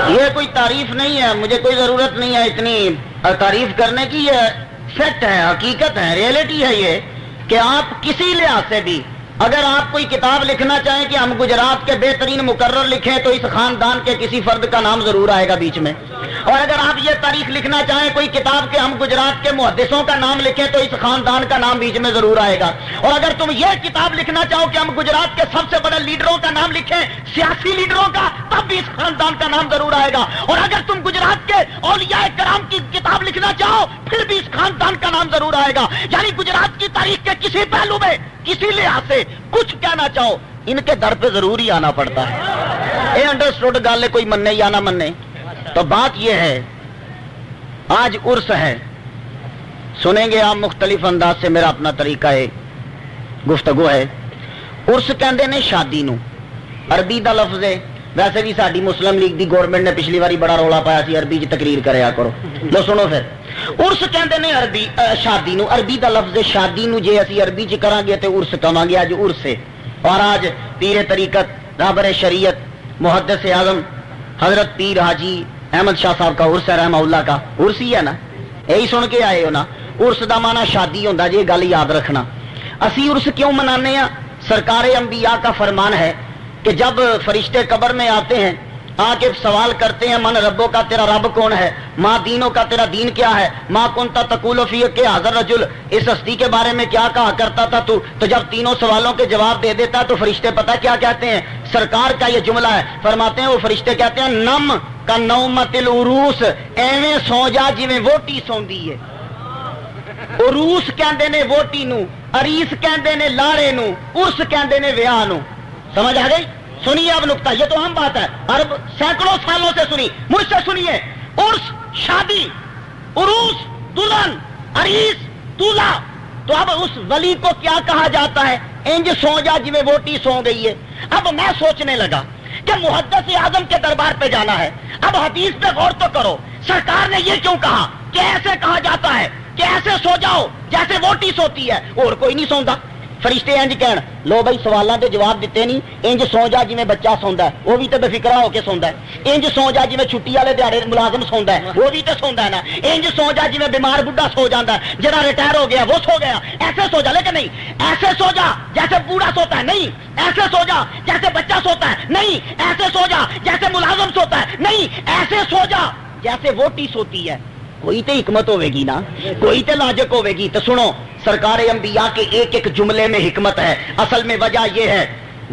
یہ کوئی تعریف نہیں ہے، مجھے کوئی ضرورت نہیں ہے اتنی تعریف کرنے کی. یہ فیکٹ ہے، حقیقت ہے، ریئلٹی ہے یہ کہ آپ کسی لحاظ سے بھی اگر آپ کوئی کتاب لکھنا چاہیں کہ ہم گجرات کے بہترین مقرر لکھیں تو اس خاندان کے کسی فرد کا نام ضرور آئے گا بیچ میں. اور اگر آپ یہ تاریخ لکھنا چاہیں کوئی کتاب کہ ہم گجرات کے محدثوں کا نام لکھیں تو اس خاندان کا نام بیچ میں ضرور آئے گا. اور اگر تم یہ کتاب لکھنا چاہو کہ ہم گجرات کے سب سے بڑے لیڈروں کا نام لکھیں، سیاسی لیڈروں کا، تب بھی اس خاندان کا نام ضرور آئے گا. اور اگر تم گجرات کے اولیاء کرام کی کتاب لکھنا چاہو پھر بھی اس خاندان کا نام ضرور آئے گا. یعنی گجرات کی تاریخ کے کسی پہلو میں کسی لحاظ سے کچھ کہنا چاہو ان کے در پہ ضرور ہی آنا پڑتا ہے. اے انڈرسٹوڈ گل ہے، کوئی مننے یا نہ مننے. تو بات یہ ہے آج عرس ہے، سنیں گے آپ مختلف انداز سے. میرا اپنا طریقہ ہے گفتگو ہے. عرس کہندے نے شادی نو، عربی دا لفظ ہے. ویسے بھی ساری مسلم لیگ دی گورنمنٹ نے پچھلی باری بڑا رولا پایا سی عربی چ تقریر کریا کرو. لو سنو پھر عرس کہندے نے عربی شادی نو. عربی دا لفظ ہے شادی نو. جے اسی عربی چ کراں گے تے عرس کہاں گے. اج عرس ہے. اور آج پیر طریقت رہبر شریعت محدث اعظم حضرت پیر حاجی احمد شاہ صاحب کا عرس ہے رحمہ اللہ کا. عرس ہی ہے نا، یہی سن کے آئے ہو نا. عرس دا معنی شادی ہوندا جی، گل یاد رکھنا. اسی عرس کیوں منانے ہیں؟ سرکار انبیاء کا فرمان ہے کہ جب فرشتے قبر میں آتے ہیں آ کے سوال کرتے ہیں من ربوں کا، تیرا رب کون ہے، ماں دینوں کا، تیرا دین کیا ہے، ماں کنتا تقول فی کہ حاضر رجل، اس ہستی کے بارے میں کیا کہا کرتا تھا تو جب تینوں سوالوں کے جواب دے دیتا تو فرشتے پتہ کیا کہتے ہیں؟ سرکار کا یہ جملہ ہے. فرماتے ہیں وہ فرشتے کہتے ہیں نم کا نومت العروس، ایویں سو جا جویں ووٹی سوندی ہے. عروس کہندے نے ووٹی نو، عریس کہندے نے لاڑے نو، عرس کہندے نے ویاہ نو. سمجھ آ گئی؟ سنیے اب نکتہ، یہ تو ہم بات ہے، عرب سینکڑوں سالوں سے سنی. مجھ سے سنیے، عرس شادی، عروس دلہن، عریس دولہا. تو اب اس ولی کو کیا کہا جاتا ہے؟ انج سو جا جویں ووٹی سو گئی ہے. اب میں سوچنے لگا کہ محدث اعظم کے دربار پہ جانا ہے. اب حدیث پہ غور تو کرو، سرکار نے یہ کیوں کہا کہ ایسے کہا جاتا ہے کہ ایسے سو جاؤ جیسے ووٹی سوتی ہے، اور کوئی نہیں سوندا. فرشتے انج کہن لو بھائی سوالاں دے جواب دیتے نہیں، انج سو جا جویں بچہ سوندا ہے، وہ بھی تے بے فکرا ہو کے سوندا ہے. انج سو جا جویں چھٹی والے دیہڑے ملازم سوندا ہے، وہ بھی تے سوندا ہے نا. انج سو جا جویں بیمار بڈھا سو جاندا ہے، جڑا ریٹائر ہو گیا وہ سو گیا. ایسے سو جا، لیکن نہیں ایسے سو جا جیسے بوڑھا سوتا ہے، نہیں ایسے سو جا جیسے بچہ سوتا ہے، نہیں ایسے سو جا جیسے ملازم سوتا ہے، نہیں ایسے سو جا جیسے ووٹی سوتی ہے. کوئی تے حکمت ہوے گی نا، کوئی تے لاجک ہوے گی. تو سنو، سرکار انبیاء کے ایک ایک جملے میں حکمت ہے. اصل میں وجہ یہ ہے،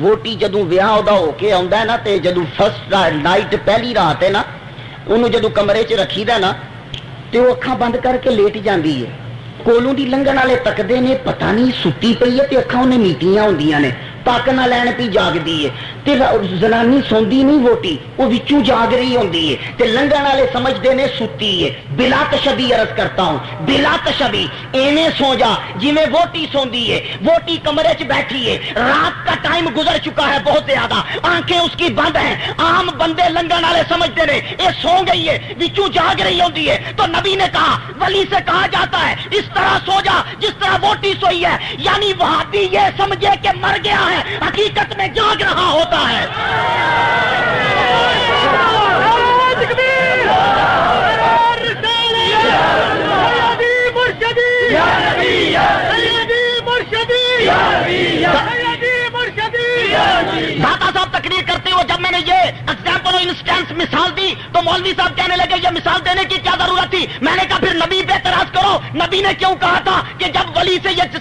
ووٹی جدوں ویاہ ادا ہو کے آندا ہے نا تے جدوں فرسٹ نائٹ پہلی رات ہے نا، انہوں جدوں کمرے 'چ رکھی دا نا تے وہ اکھاں بند کر کے لیٹ جاندی ہے. کولوں دی لنگن والے تکدے نے پتہ نہیں ستی پئی ہے تے اکھاں انہیں میٹیاں ہوندیاں نے. تک نہ لین پی جاگدی ہے تے زنانی سوندی نہیں ووٹی وہ وچوں جاگ رہی ہوندی ہے تے لنگن والے سمجھدے نے ستی ہے بلا تشبیہ عرض کرتا ہوں بلا تشبیہ ایویں سو جا جویں ووٹی سوندی ہے ووٹی کمرے چ بیٹھی ہے رات کا ٹائم گزر چکا ہے بہت زیادہ آنکھیں اس کی بند ہیں عام بندے لنگن والے سمجھتے نے یہ سو گئی ہے وچوں جاگ رہی ہوندی ہے تو نبی نے کہا ولی سے کہا جاتا ہے اس طرح سو جا جس طرح ووٹی سوئی ہے یعنی وہابی یہ سمجھے کہ مر گیا ہے حقیقت میں جاگ رہا ہوتا ہے داتا صاحب تقریر کرتے ہو جب میں نے یہ ایگزامپل اور انسٹینس مثال دی تو مولوی صاحب کہنے لگے یہ مثال دینے کی کیا ضرورت تھی میں نے کہا پھر نبی پہ اعتراض کرو نبی نے کیوں کہا تھا کہ جب ولی سے یہ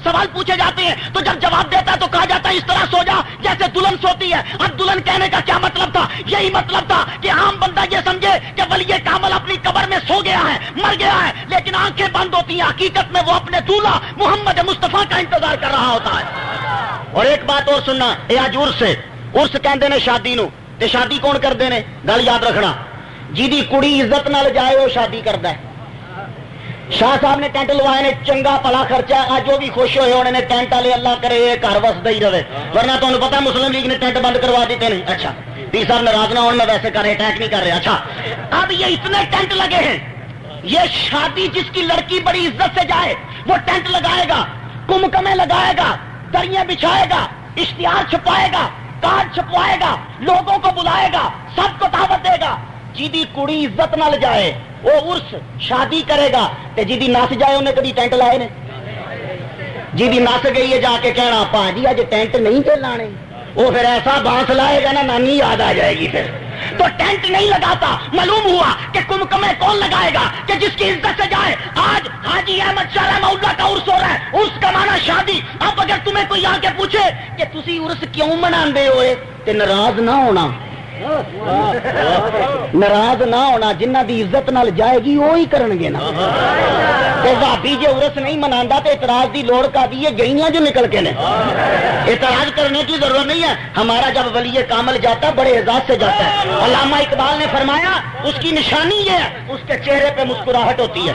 سوال پوچھے جاتے ہیں تو جب جواب دیتا ہے تو کہا جاتا ہے اس طرح سو جا جیسے دلہن سوتی ہے اب دلہن کہنے کا کیا مطلب تھا یہی مطلب تھا کہ عام بندہ یہ سمجھے کہ ولی کامل اپنی قبر میں سو گیا ہے مر گیا ہے لیکن آنکھیں بند ہوتی ہیں حقیقت میں وہ اپنے دولہا محمد مصطفیٰ کا انتظار کر رہا ہوتا ہے اور ایک بات اور سننا یہ اج عرس کہندے نے شادی نو تے شادی کون کردے نے گل یاد رکھنا جی دی کڑی عزت نال جائے وہ شادی کردا ہے شاہ صاحب نے ٹینٹ لوائے نے چنگا پلا خرچہ اج وہ بھی خوش ہوئے ہونے نے ٹینٹ والے اللہ کرے گھر وسدا ہی رہے ورنہ تمہیں پتا مسلم لیگ نے ٹینٹ بند کروا دیتے نہیں اچھا پیر صاحب ناراض نہ ہونے میں ویسے کر رہے اٹیک نہیں کر رہے اچھا اب یہ اتنے ٹینٹ لگے ہیں یہ شادی جس کی لڑکی بڑی عزت سے جائے وہ ٹینٹ لگائے گا کمکمے لگائے گا دریاں بچھائے گا اشتہار چھپائے گا کارڈ چھپوائے گا لوگوں کو بلائے گا سب کو دعوت دے گا جی دی کڑی عزت نہ جائے وہ عرس شادی کرے گا تے جی دی نس جائے انہیں کبھی ٹینٹ لائے نے جی دی نس گئی ہے جا کے کہنا پا جی اج ٹینٹ نہیں تے لانے وہ پھر ایسا بانس لائے گا نا نانی یاد آ جائے گی پھر تو ٹینٹ نہیں لگاتا معلوم ہوا کہ کمکمے کون لگائے گا کہ جس کی عزت سے جائے آج حاجی احمد شاہ رحمہ اللہ کا عرس ہو رہا ہے عرس کا معنی شادی اب اگر تمہیں کوئی آ کے پوچھے کہ تسی عرس کیوں مناندے ہوئے تے ناراض نہ ہونا ناراض نہ ہونا جنہ دی عزت نال جائے گی وہی کرن گے نا تے بھابی جے عرس نہیں مناندا تے اعتراض دی لوڑ کا دی گئیاں جو نکل کے نے اعتراض کرنے کی ضرورت نہیں ہے ہمارا جب ولی کامل جاتا بڑے اعزاز سے جاتا ہے علامہ اقبال نے فرمایا اس کی نشانی یہ ہے اس کے چہرے پہ مسکراہٹ ہوتی ہے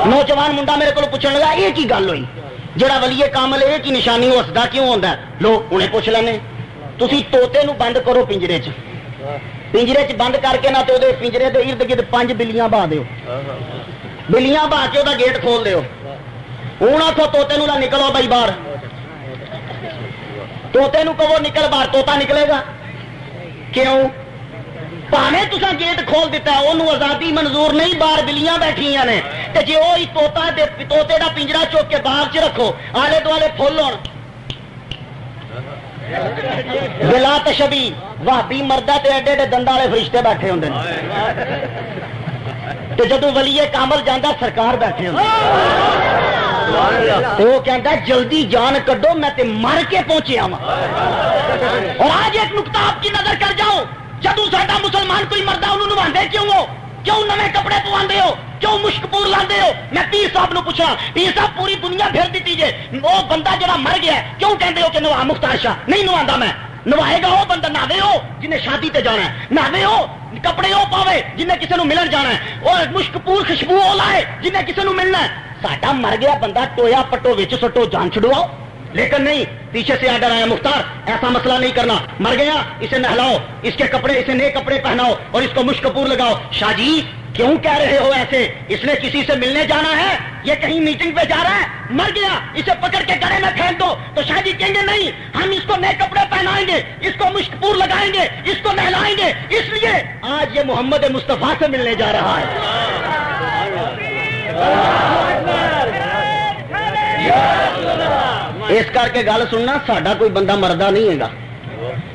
نوجوان منڈا میرے کو پوچھنے لگا یہ کی گل ہوئی جڑا ولی کامل ہے کی نشانی وہ ہسدا کیوں ہوندا ہے لو انہیں پوچھ لینے تسی طوطے نو بند کرو پنجرے چ پنجرے چ بند کر کے نہ تو پنجرے دے ارد گرد 5 بلیاں بہا دیو بلیاں بہا کے وہ گیٹ کھول دیو ہوں آخو طوطے نو نہ نکلو بھائی باہر طوطے نو کہو نکل باہر طوطا نکلے گا کیوں پاویں تساں گیٹ کھول دیتا ہے انہوں آزادی منظور نہیں باہر بلیاں بیٹھیاں نے تے جے وہی طوطے دا پنجرا چوک کے باغ چ رکھو آلے دوالے پھول ہون بلا تشبی وہابی مردہ تے ایڈے ایڈے دنداں والے فرشتے بیٹھے ہوندے تے جدوں ولی کامل جاندا سرکار بیٹھے ہوندے تے وہ کہندا جلدی جان کڈو میں تے مر کے پہنچیا ہاں اور آج ایک نقطہ آپ کی نظر کر جاؤں جدوں ساڈا مسلمان کوئی مردہ انہوں نواندے کیوں ہو کیوں نویں کپڑے پواندے ہو کیوں مشک پور لاندے ہو میں پیر صاحب نو پوچھا پیر صاحب پوری دنیا پھر دیتی جے وہ بندہ جڑا مر گیا ہے کیوں کہندے ہو کہ نوا مختار شاہ نہیں نواندا میں نوائے گا وہ بندہ ناوے ہو جنہیں شادی تے جانا ہے ناوے ہو کپڑے ہو پاوے جنہیں کسی نو ملن جانا ہے اور مشک پور خوشبو ہو لائے جنہیں کسی نو ملنا ہے ساڈا مر گیا بندہ ٹویا پٹو وچ سٹو جان چھڑواؤ لیکن نہیں پیچھے سے آڈر آیا مختار ایسا مسئلہ نہیں کرنا مر گیا اسے نہلاؤ اس کے کپڑے اسے نئے کپڑے پہناؤ اور اس کو مشک پور لگاؤ شاہ جی کیوں کہہ رہے ہو ایسے اس نے کسی سے ملنے جانا ہے یہ کہیں میٹنگ پہ جا رہا ہے مر گیا اسے پکڑ کے گڑے میں پھینک دو تو شاہ جی کہیں گے نہیں ہم اس کو نئے کپڑے پہنائیں گے اس کو مشک پور لگائیں گے اس کو نہلائیں گے اس لیے آج یہ محمد مصطفیٰ سے ملنے جا رہا ہے اس کر کے گل سننا ساڈا کوئی بندہ مردہ نہیں ہے گا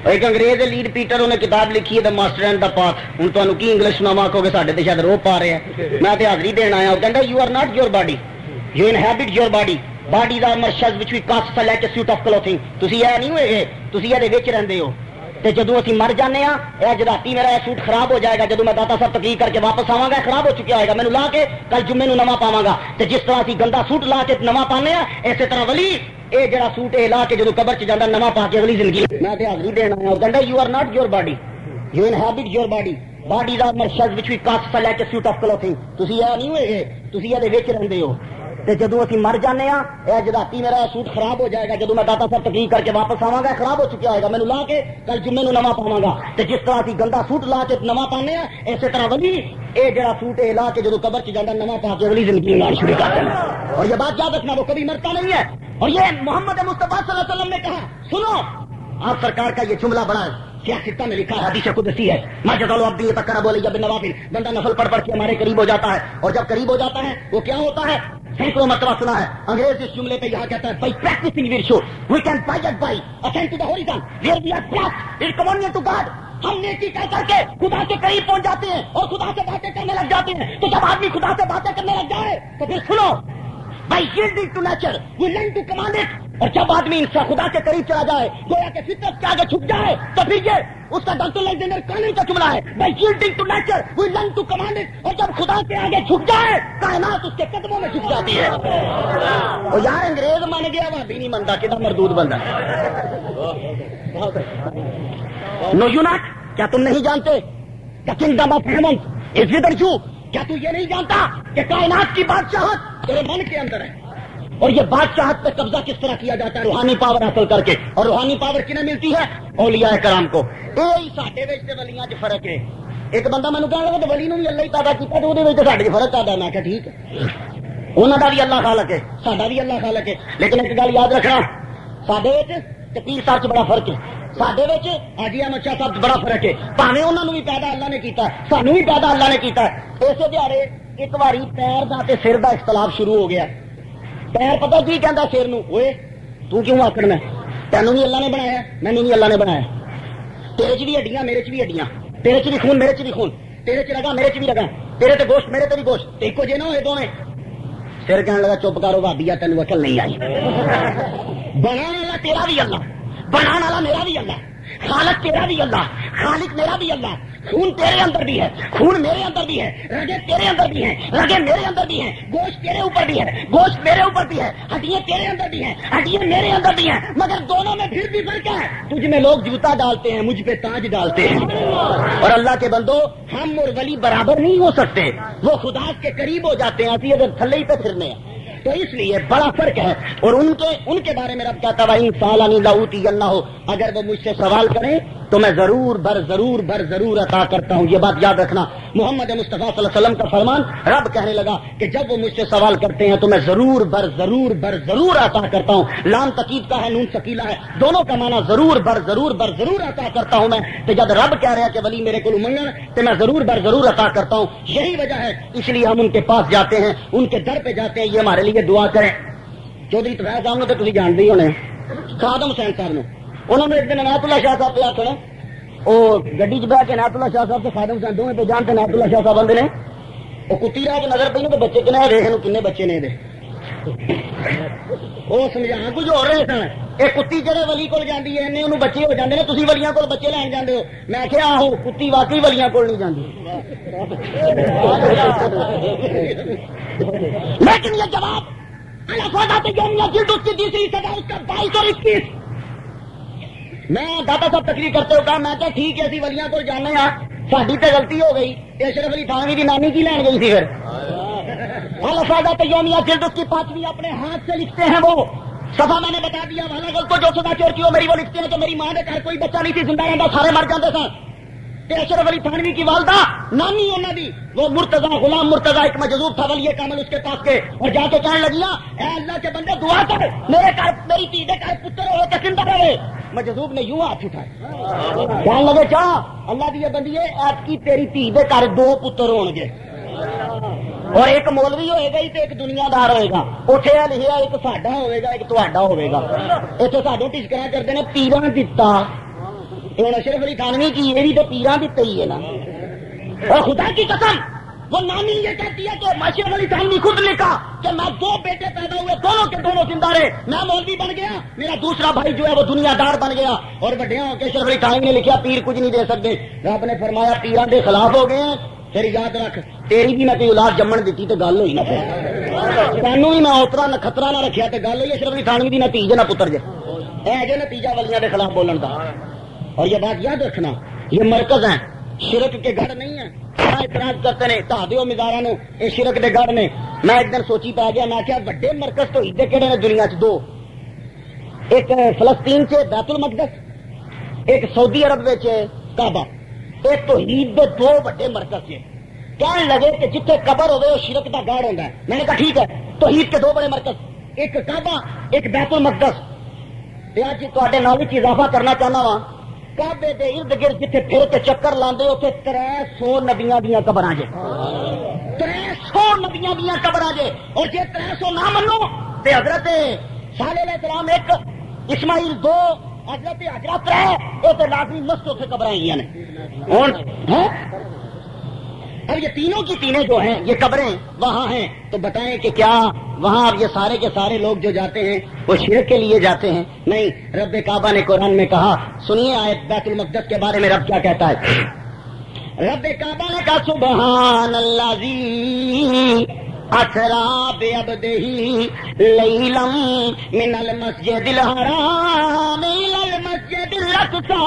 ایک انگریز لیڈ پیٹر انہیں کتاب لکھی ہے the master and the path ہوں تمہیں کی انگلش سناوا آخو گے ساڈے تے شاید رو پا رہے ہیں میں تے حاضری دین آیا وہ کہندا you are not your body you inhabit your body bodies are marshes which we cast like a suit of clothing تسی اے نہیں ہوئے تسی اے دے وچ رہندے ہو تے جدوں اسی مر جانے ہاں اے اج راتی میرا یہ سوٹ خراب ہو جائے گا، جدوں میں داتا صاحب تقریر کر کے واپس آواں گا خراب ہو چکا ہوئے گا، مینوں لا کے کل جمعے نوں نواں پاواں گا۔ تے جس طرح اسی گندا سوٹ لا کے نواں پانے ہاں اسی طرح ولی اے جڑا سوٹ اے لا کے جدوں قبر چ جاندا نواں پا کے اگلی زندگی میں تے حاضری دینا ہے۔ کہندا you are not your body, you inhabit your body, bodies are marshes which we cast like a suit of clothing, تسی اے نہیں ہوئے، تسی اے دے وچ رہندے ہو۔ تے جدوں اسی مر جانے ہاں اے اج راتی میرا سوٹ خراب ہو جائے گا، جدوں میں داتا صاحب تقریر کر کے واپس آواں گا خراب ہو چکا ہوئے گا، مینوں لا کے کل جمعے نوں نواں پاواں گا۔ تے جس طرح اسی گندا سوٹ لا کے نواں پانے ہاں اسی طرح ولی اے جڑا سوٹ اے لا کے جدوں قبر چ جاندا نواں پا کے اگلی زندگی لانی شروع کر دینا۔ اور یہ بات یاد رکھنا وہ کبھی مرتا نہیں ہے۔ اور یہ محمد مصطفیٰ صلی اللہ علیہ وسلم نے کہا، سنو آپ سرکار کا یہ جملہ بڑا سیاستہ میں لکھا ہے، حدیث قدسی ہے، میں جزال اب یہ تک بولے جب نوافل بندہ نفل پڑھ پڑھ کے ہمارے قریب ہو جاتا ہے، اور جب قریب ہو جاتا ہے وہ کیا ہوتا ہے؟ سینکڑوں مرتبہ سنا ہے انگریز اس جملے پہ یہاں کہتا ہے by practising virtue we can پائٹ by ascend to the horizon where we are placed in communion to God. ہم نیکی کہہ کر کے خدا کے قریب پہنچ جاتے ہیں اور خدا سے باتیں کرنے لگ جاتے ہیں۔ تو جب آدمی خدا سے باتیں کرنے لگ جائے تو پھر سنو by yielding to nature we learn to command it. اور جب آدمی انسان خدا کے قریب چلا جائے گویا کہ فطرت کے آگے چھپ جائے تو پھر یہ اس کا ڈاکٹر لیگزینڈر کانل کا جملہ ہے by yielding to nature we learn to command it. اور جب خدا کے آگے چھپ جائے کائنات اس کے قدموں میں چھپ جاتی ہے۔ اور یار انگریز مان گیا وہ بھی نہیں منتا، کتنا مردود بندہ۔ نو یو ناٹ، کیا تم نہیں جانتے کہ kingdom of heaven is with you? کیا تو یہ نہیں جانتا کہ کائنات کی بادشاہت تیرے من کے اندر ہے؟ اور یہ بادشاہت پہ قبضہ کس طرح کیا جاتا ہے؟ روحانی پاور حاصل کر کے۔ اور روحانی پاور کنہیں ملتی ہے؟ اولیاء کرام کو۔ یہ ساڈے وچ تے ولیاں وچ فرق ہے۔ ایک بندہ مینوں کہنے لگا کہ ولی نوں بھی اللہ ہی پیدا کیتا تے اودے وچ ساڈے وچ فرق آدا۔ میں کہا ٹھیک ہے، انہاں دا بھی اللہ خالق ہے، ساڈا بھی اللہ خالق ہے، لیکن ایک گل یاد رکھنا ساڈے وچ تے پیر صاحب چ بڑا فرق ہے، ساڈے وچ حاجی احمد شاہ صاحب بڑا فرق ہے۔ بھاویں انہاں نوں بھی پیدا اللہ نے کیتا ہے، سانوں بھی پیدا اللہ نے کیتا ہے۔ اسے دیہڑے ایک باری پیر دا تے سر دا اختلاف شروع ہو گیا۔ پیر پتہ کی کہندا سر نوں، اوئے تو کیوں آکڑنا ہے؟ تینوں بھی اللہ نے بنایا، مینوں بھی اللہ نے بنایا، تیرے چ بھی ہڈیاں میرے چ بھی ہڈیاں، تیرے چ بھی خون میرے چ بھی خون، تیرے چ رگاں میرے چ بھی رگاں، تیرے تے گوشت میرے تے بھی گوشت، ایکو جے نہ ہوئے دونوں۔ سر کہنے لگا چپ کرو بھابیا تینوں عقل نہیں آئی، بنانے والا تیرا بھی اللہ، بنانے والا میرا بھی اللہ، خالق تیرا بھی اللہ، خالق میرا بھی اللہ، خون تیرے اندر بھی ہے، خون میرے اندر بھی ہے، رگیں تیرے اندر بھی ہیں، رگیں میرے اندر بھی ہیں، گوشت تیرے اوپر بھی ہے، گوشت میرے اوپر بھی ہے، ہڈیاں تیرے اندر بھی ہیں، ہڈیاں میرے اندر بھی ہیں، مگر دونوں میں پھر بھی فرق ہے۔ تجھ میں لوگ جوتا ڈالتے ہیں، مجھ پہ تاج ڈالتے ہیں۔ اور اللہ کے بندو ہم اور ولی برابر نہیں ہو سکتے، وہ خدا کے قریب ہو جاتے ہیں، اسی اگر تھلے ہی پہ پھرنے ہیں، تو اس لیے بڑا فرق ہے۔ اور ان کے بارے میں رب کہتا ہے سالانی لاؤتی اللہ ہو، اگر وہ مجھ سے سوال کریں تو میں ضرور ضرور عطا کرتا ہوں۔ یہ بات یاد رکھنا، محمد مصطفیٰ صلی اللہ علیہ وسلم کا فرمان رب کہنے لگا کہ جب وہ مجھ سے سوال کرتے ہیں تو میں ضرور عطا کرتا ہوں۔ لام تقید کا ہے، نون ثقیلہ ہے، دونوں کا معنی ضرور عطا کرتا ہوں میں۔ تو جب رب کہہ رہا ہے کہ ولی میرے کو منگن تو میں ضرور عطا کرتا ہوں، یہی وجہ ہے اس لیے ہم ان کے پاس جاتے ہیں، ان کے در پہ جاتے ہیں، یہ ہمارے لیے دعا کریں۔ چودھری طفیل صاحب نے تو تھی جانتے ہی ہونے، خادم حسین صاحب نے، انہوں نے ایک دن عنایت اللہ شاہ صاحب پہ آخر وہ گڈی چ بہ کے عنایت اللہ شاہ صاحب سے خادم حسین دونوں پہ جانتے عنایت اللہ شاہ صاحب آدھے نے وہ کتی رہا کے نظر پہ تو بچے کنے دیکھ کنے بچے نے دے وہ سمجھا کچھ ہو رہے سن۔ یہ کتی جہے ولی کول جاندی ہے انہوں بچے ہو جاندے نے، تسی ولیاں کول بچے لین جاندے ہو۔ میں کہا آہو کتی واقعی ولیاں کول نہیں جاندی، لیکن یہ جواب الفاظات یومیہ جلد اس کی تیسری سزا اس کا 22 اور 21 میں داتا صاحب تقریر کرتے ہو کہا میں کہ ٹھیک ہے اسی ولیاں کو جانے ہاں، ساڈی تے غلطی ہو گئی، اشرف علی تھانوی کی نانی کی لین گئی تھی۔ پھر الفاظات یومیہ جلد اس کی 5ویں اپنے ہاتھ سے لکھتے ہیں، وہ صفحہ میں نے بتا دیا، والا گل کو جو سزا چور کی ہو میری وہ لکھتے ہیں کہ میری ماں نے گھر کوئی بچہ نہیں تھی، زندہ رہتا سارے مر جاتے سن۔ اشرف علی تھانوی کی والدہ نانی انہوں دی وہ مرتضی غلام مرتضی ایک مجذوب تھا ولی کامل اس کے پاس کے، اور جا کے کہنے لگیا اے اللہ کے بندے دعا کر میرے گھر میری تھی دے گھر پتر ہوئے تو زندہ رہے۔ مجذوب نے یوں ہاتھ اٹھائے، کہنے لگے چاہ اللہ دی بندی آپ کی تیری تھی دے گھر 2 پتر ہون گے، اور ایک مولوی ہوئے گا تو ایک دنیا دار ہوئے گا، اتنے لکھا ایک ساڈا ہوئے گا ایک تہاڈا ہوئے گا۔ اتنے ساڈوں ٹسکرا کرتے ہیں پیراں دتا، ہوں اشرف علی تھانوی کی یہ بھی تو پیراں دیتے ہی ہے نا۔ اور خدا کی قسم وہ نانی یہ کہتی ہے کہ اشرف علی تھانوی خود لکھا کہ میں 2 بیٹے پیدا ہوئے، دونوں کے دونوں زندہ رہے، میں مولوی بن گیا، میرا دوسرا بھائی جو ہے وہ دنیا دار بن گیا، اور بڑھیا ہو کے اشرف علی تھانوی نے لکھا پیر کچھ نہیں دے سکتے۔ رب نے فرمایا پیران کے خلاف ہو گئے ہیں، پھر یاد رکھ تیری بھی میں کوئی اولاد جمن دیتی تو گل ہوئی نہ، پھر تینوں ہی میں اوترا نہ خطرہ نہ رکھیا تو گل ہوئی اشرف علی تھانوی دی نتیجے نہ پتر جے جو نتیجہ ولیاں کے خلاف بولن کا۔ اور یہ بات یاد رکھنا، یہ مرکز ہیں، شرک کے گھر نہیں ہیں۔ اعتراض کرتے ہیں تا دیو مزارا نو یہ شرک کے گھر نے۔ میں ایک دن سوچی پا گیا، میں کیا بڑے مرکز تو عیدے کہڑے نے دنیا چ؟ 2، ایک فلسطین سے بیت المقدس، ایک سعودی عرب میں کعبہ۔ ایک تو عید کے 2 بڑے مرکز سے کہنے لگے کہ جتنے قبر ہوئے وہ شرک کا گاڑ ہوتا ہے۔ میں نے کہا ٹھیک ہے، تو عید کے 2 بڑے مرکز، ایک کعبہ ایک بیت المقدس۔ آج تے نالج اضافہ کرنا چاہنا وا، کعبے دے ارد گرد جتنے پھر کے چکر لاندے اتنے 300 نبیاں دیاں قبراں جے، 300 نبیاں دیاں قبراں جے۔ اور جے 300 نہ منو تے حضرت صالح علیہ السلام 1، اسماعیل 2، حضرت حجرہ 3، یہ تو لازمی مست اتنے قبراں ہیں نے۔ اب یہ تینوں کی تینیں جو ہیں یہ قبریں وہاں ہیں، تو بتائیں کہ کیا وہاں اب یہ سارے کے سارے لوگ جو جاتے ہیں وہ شرک کے لیے جاتے ہیں؟ نہیں، رب کعبہ نے قرآن میں کہا، سنیے آیت بیت المقدس کے بارے میں رب کیا کہتا ہے۔ رب کعبہ نے کہا سبحان الذی اسری بعبدہ لیلا من المسجد الحرام الی المسجد الاقصی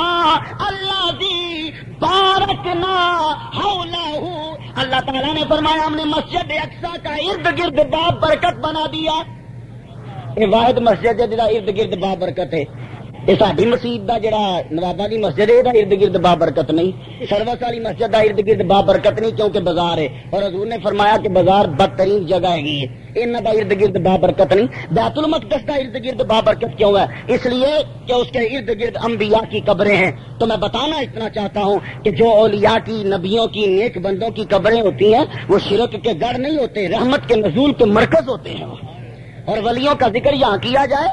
الذی بارکنا حولہ۔ اللہ تعالیٰ نے فرمایا ہم نے مسجد اقصی کا ارد گرد باب برکت بنا دیا۔ یہ واحد مسجد ہے جہاں ارد گرد باب برکت ہے۔ یہ ساری مسجد کا جڑا نوابا کی مسجد ہے یہ ارد گرد باب برکت نہیں، سروس والی مسجد کا ارد گرد باب برکت نہیں، کیونکہ بازار ہے، اور حضور نے فرمایا کہ بازار بدترین جگہ ہے، انہوں کا ارد گرد باب برکت نہیں۔ بیت المقدس کا ارد گرد باب برکت کیوں ہے؟ اس لیے کہ اس کے ارد گرد انبیاء کی قبریں ہیں۔ تو میں بتانا اتنا چاہتا ہوں کہ جو اولیاء کی، نبیوں کی، نیک بندوں کی قبریں ہوتی ہیں وہ شرک کے گڑھ نہیں ہوتے، رحمت کے نزول کے مرکز ہوتے ہیں۔ اور ولیوں کا ذکر یہاں کیا جائے،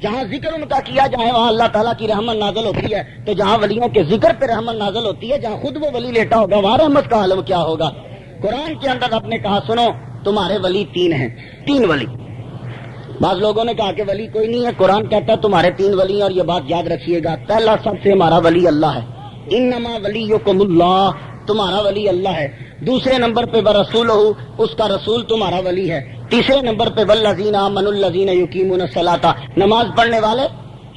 جہاں ذکر ان کا کیا جائے وہاں اللہ تعالیٰ کی رحمت نازل ہوتی ہے۔ تو جہاں ولیوں کے ذکر پہ رحمت نازل ہوتی ہے، جہاں خود وہ ولی لیٹا ہوگا وہاں رحمت کا عالم کیا ہوگا۔ قرآن کے اندر آپ نے کہا سنو تمہارے ولی 3 ہیں، 3 ولی۔ بعض لوگوں نے کہا کہ ولی کوئی نہیں ہے، قرآن کہتا ہے تمہارے 3 ولی ہیں، اور یہ بات یاد رکھیے گا، پہلا سب سے ہمارا ولی اللہ ہے، انما ولیکم اللہ، تمہارا ولی اللہ ہے۔ دوسرے نمبر پہ برسولہ، اس کا رسول تمہارا ولی ہے۔ تیسرے نمبر پہ والذین آمنوا الذین یقیمون الصلاۃ، نماز پڑھنے والے،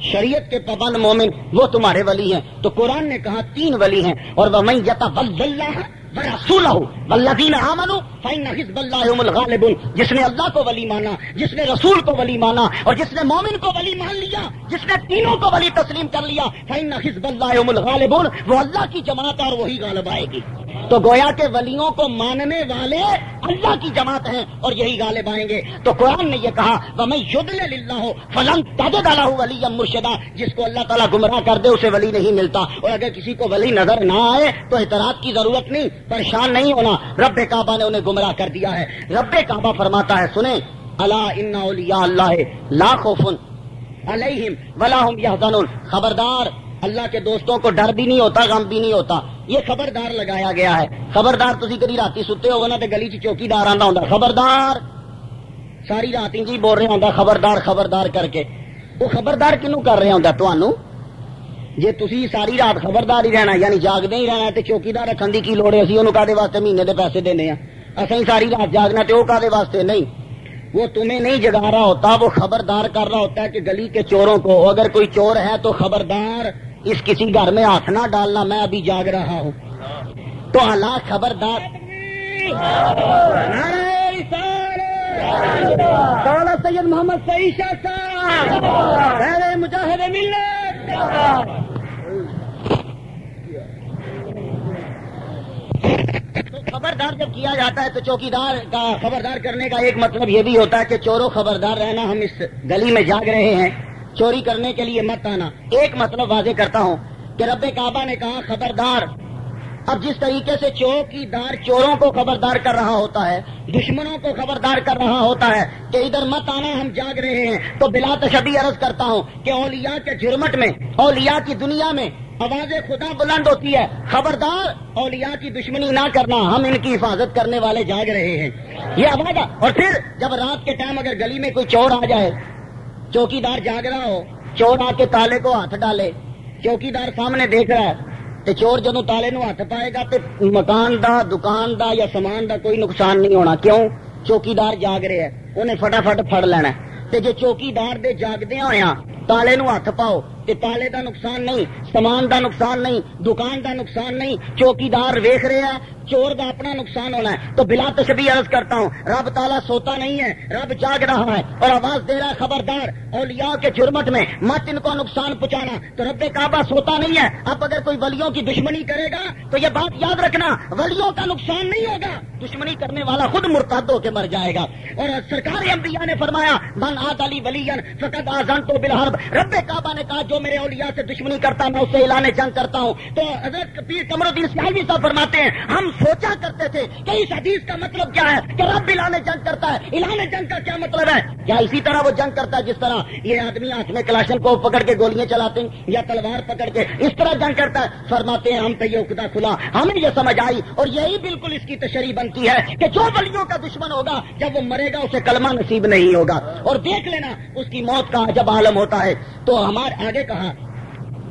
شریعت کے پابند مومن، وہ تمہارے ولی ہیں۔ تو قرآن نے کہا 3 ولی ہیں۔ اور ومن یتول اللہ ورسولہ والذین آمنوا فإن حزب اللہ هم الغالبون، جس نے اللہ کو ولی مانا، جس نے رسول کو ولی مانا، اور جس نے مومن کو ولی مان لیا، جس نے تینوں کو ولی تسلیم کر لیا، فإن حزب اللہ هم الغالبون، وہ اللہ کی جماعت اور وہی غالب آئے گی۔ تو گویا کہ ولیوں کو ماننے والے اللہ کی جماعت ہیں اور یہی غالب آئیں گے۔ تو قرآن نے یہ کہا وَمَن يُضْلِلِ اللَّهُ فَلَن تَجِدَ لَهُ وَلِيًّا مُرْشِدًا، جس کو اللہ تعالیٰ گمراہ کر دے اسے ولی نہیں ملتا۔ اور اگر کسی کو ولی نظر نہ آئے تو اعتراض کی ضرورت نہیں، پریشان نہیں ہونا، رب کعبہ نے انہیں گمراہ کر دیا ہے۔ رب کعبہ فرماتا ہے سنیں، الا ان اولیاء اللہ لا خوف علیہم ولا هم يحزنون، خبردار اللہ کے دوستوں کو ڈر بھی نہیں ہوتا، غم بھی نہیں ہوتا۔ یہ خبردار لگایا گیا ہے۔ خبردار تسی کدی راتی ستے ہو نا تے گلی چ چوکیدار آندا ہوندا خبردار، ساری رات انج ہی بول رہا ہوندا خبردار خبردار کر کے۔ وہ خبردار کنوں کر رہا ہوندا تانوں؟ جے تسی ساری رات خبردار ہی رہنا یعنی جاگدے ہی رہنا تے چوکیدار رکھن دی کی لوڑ ہے؟ اسی اونوں کادے واسطے مہینے دے پیسے دینے ہیں، اسیں ساری رات جاگنا تے او کادے واسطے نہیں؟ وہ تمہیں نہیں جگا رہا ہوتا، وہ خبردار کر رہا ہوتا ہے کہ گلی کے چوروں کو، اگر کوئی چور ہے تو خبردار اس کسی گھر میں ہاتھ نہ ڈالنا، میں ابھی جاگ رہا ہوں۔ تو اللہ خبردار، سید محمد سعید شاہ صاحب مجاہد ملت۔ تو خبردار جب کیا جاتا ہے تو چوکیدار کا خبردار کرنے کا ایک مطلب یہ بھی ہوتا ہے کہ چوروں خبردار رہنا، ہم اس گلی میں جاگ رہے ہیں، چوری کرنے کے لیے مت آنا۔ ایک مطلب واضح کرتا ہوں کہ رب کعبہ نے کہا خبردار۔ اب جس طریقے سے چوکیدار چوروں کو خبردار کر رہا ہوتا ہے، دشمنوں کو خبردار کر رہا ہوتا ہے کہ ادھر مت آنا ہم جاگ رہے ہیں، تو بلا تشبیہ عرض کرتا ہوں کہ اولیاء کے جرمٹ میں، اولیاء کی دنیا میں آواز خدا بلند ہوتی ہے، خبردار اولیاء کی دشمنی نہ کرنا، ہم ان کی حفاظت کرنے والے جاگ رہے ہیں، یہ آواز ہے۔ اور پھر جب رات کے ٹائم اگر گلی میں کوئی چور آ جائے، چوکیدار جاگ رہا ہو، چور آ کے تالے کو ہاتھ ڈالے، چوکیدار سامنے دیکھ رہا ہے، تو چور جدوں تالے نو ہاتھ پائے گا تو مکان دا، دکان دا یا سامان دا کوئی نقصان نہیں ہونا، کیوں؟ چوکیدار جاگ رہے ہیں، انہیں فٹافٹ پھڑ لینا۔ تے جے چوکیدار دے جاگدے ہویا تالے نو ہاتھ پاؤ تے تالے دا نقصان نہیں، سامان دا نقصان نہیں، دکان دا نقصان نہیں، چوکیدار ویکھ رہے ہیں، چور دا اپنا نقصان ہونا ہے۔ تو بلا تشبیہ عرض کرتا ہوں، رب تعالیٰ سوتا نہیں ہے، رب جاگ رہا ہے اور آواز دے رہا ہے، خبردار اولیاء کے جرمٹ میں مت ان کو نقصان پہنچانا۔ تو رب کعبہ سوتا نہیں ہے۔ اب اگر کوئی ولیوں کی دشمنی کرے گا تو یہ بات یاد رکھنا، ولیوں کا نقصان نہیں ہوگا، دشمنی کرنے والا خود مرتد ہو کے مر جائے گا۔ اور سرکار انبیاء نے فرمایا، من عاد علی ولیا فقد آذنتہ بالحرب، رب کعبہ نے کہا جو میرے اولیاء سے دشمنی کرتا ہے میں اسے اعلان جنگ کرتا ہوں۔ تو حضرت پیر قمر الدین سیالوی صاحب فرماتے ہیں، ہم سوچا کرتے تھے کہ اس حدیث کا مطلب کیا ہے کہ رب اعلان جنگ کرتا ہے، اعلان جنگ کا کیا مطلب ہے؟ کیا اسی طرح وہ جنگ کرتا ہے جس طرح یہ آدمی ہاتھ میں کلاشن کو پکڑ کے گولیاں چلاتے ہیں یا تلوار پکڑ کے اس طرح جنگ کرتا ہے؟ فرماتے ہیں ہم پہ یہ عقدہ کھلا، ہمیں یہ سمجھ آئی اور یہی بالکل اس کی تشریح بنتی ہے کہ جو ولیوں کا دشمن ہوگا جب وہ مرے گا اسے کلمہ نصیب نہیں ہوگا، اور دیکھ لینا اس کی موت کا جب عالم ہوتا ہے۔ تو ہمارے آگے کہا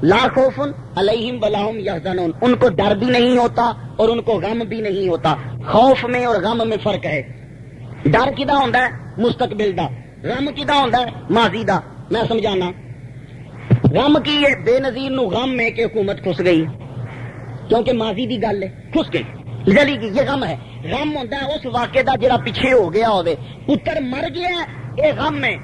لا خوف علیہم ولا هم یحزنون، ان کو ڈر بھی نہیں ہوتا اور ان کو غم بھی نہیں ہوتا۔ خوف میں اور غم میں فرق ہے، ڈر کدا ہوندا ہے مستقبل دا، غم کدا ہوندا ہے ماضی دا۔ میں سمجھانا، غم کی یہ بے نظیر نو غم میں کہ حکومت کھس گئی، کیونکہ ماضی دی گل ہے، کھس گئی جلی گئی، یہ غم ہے۔ غم ہوندا ہے اس واقعے دا جڑا پیچھے ہو گیا ہوے، پتر مر گیا ہے یہ غم ہے،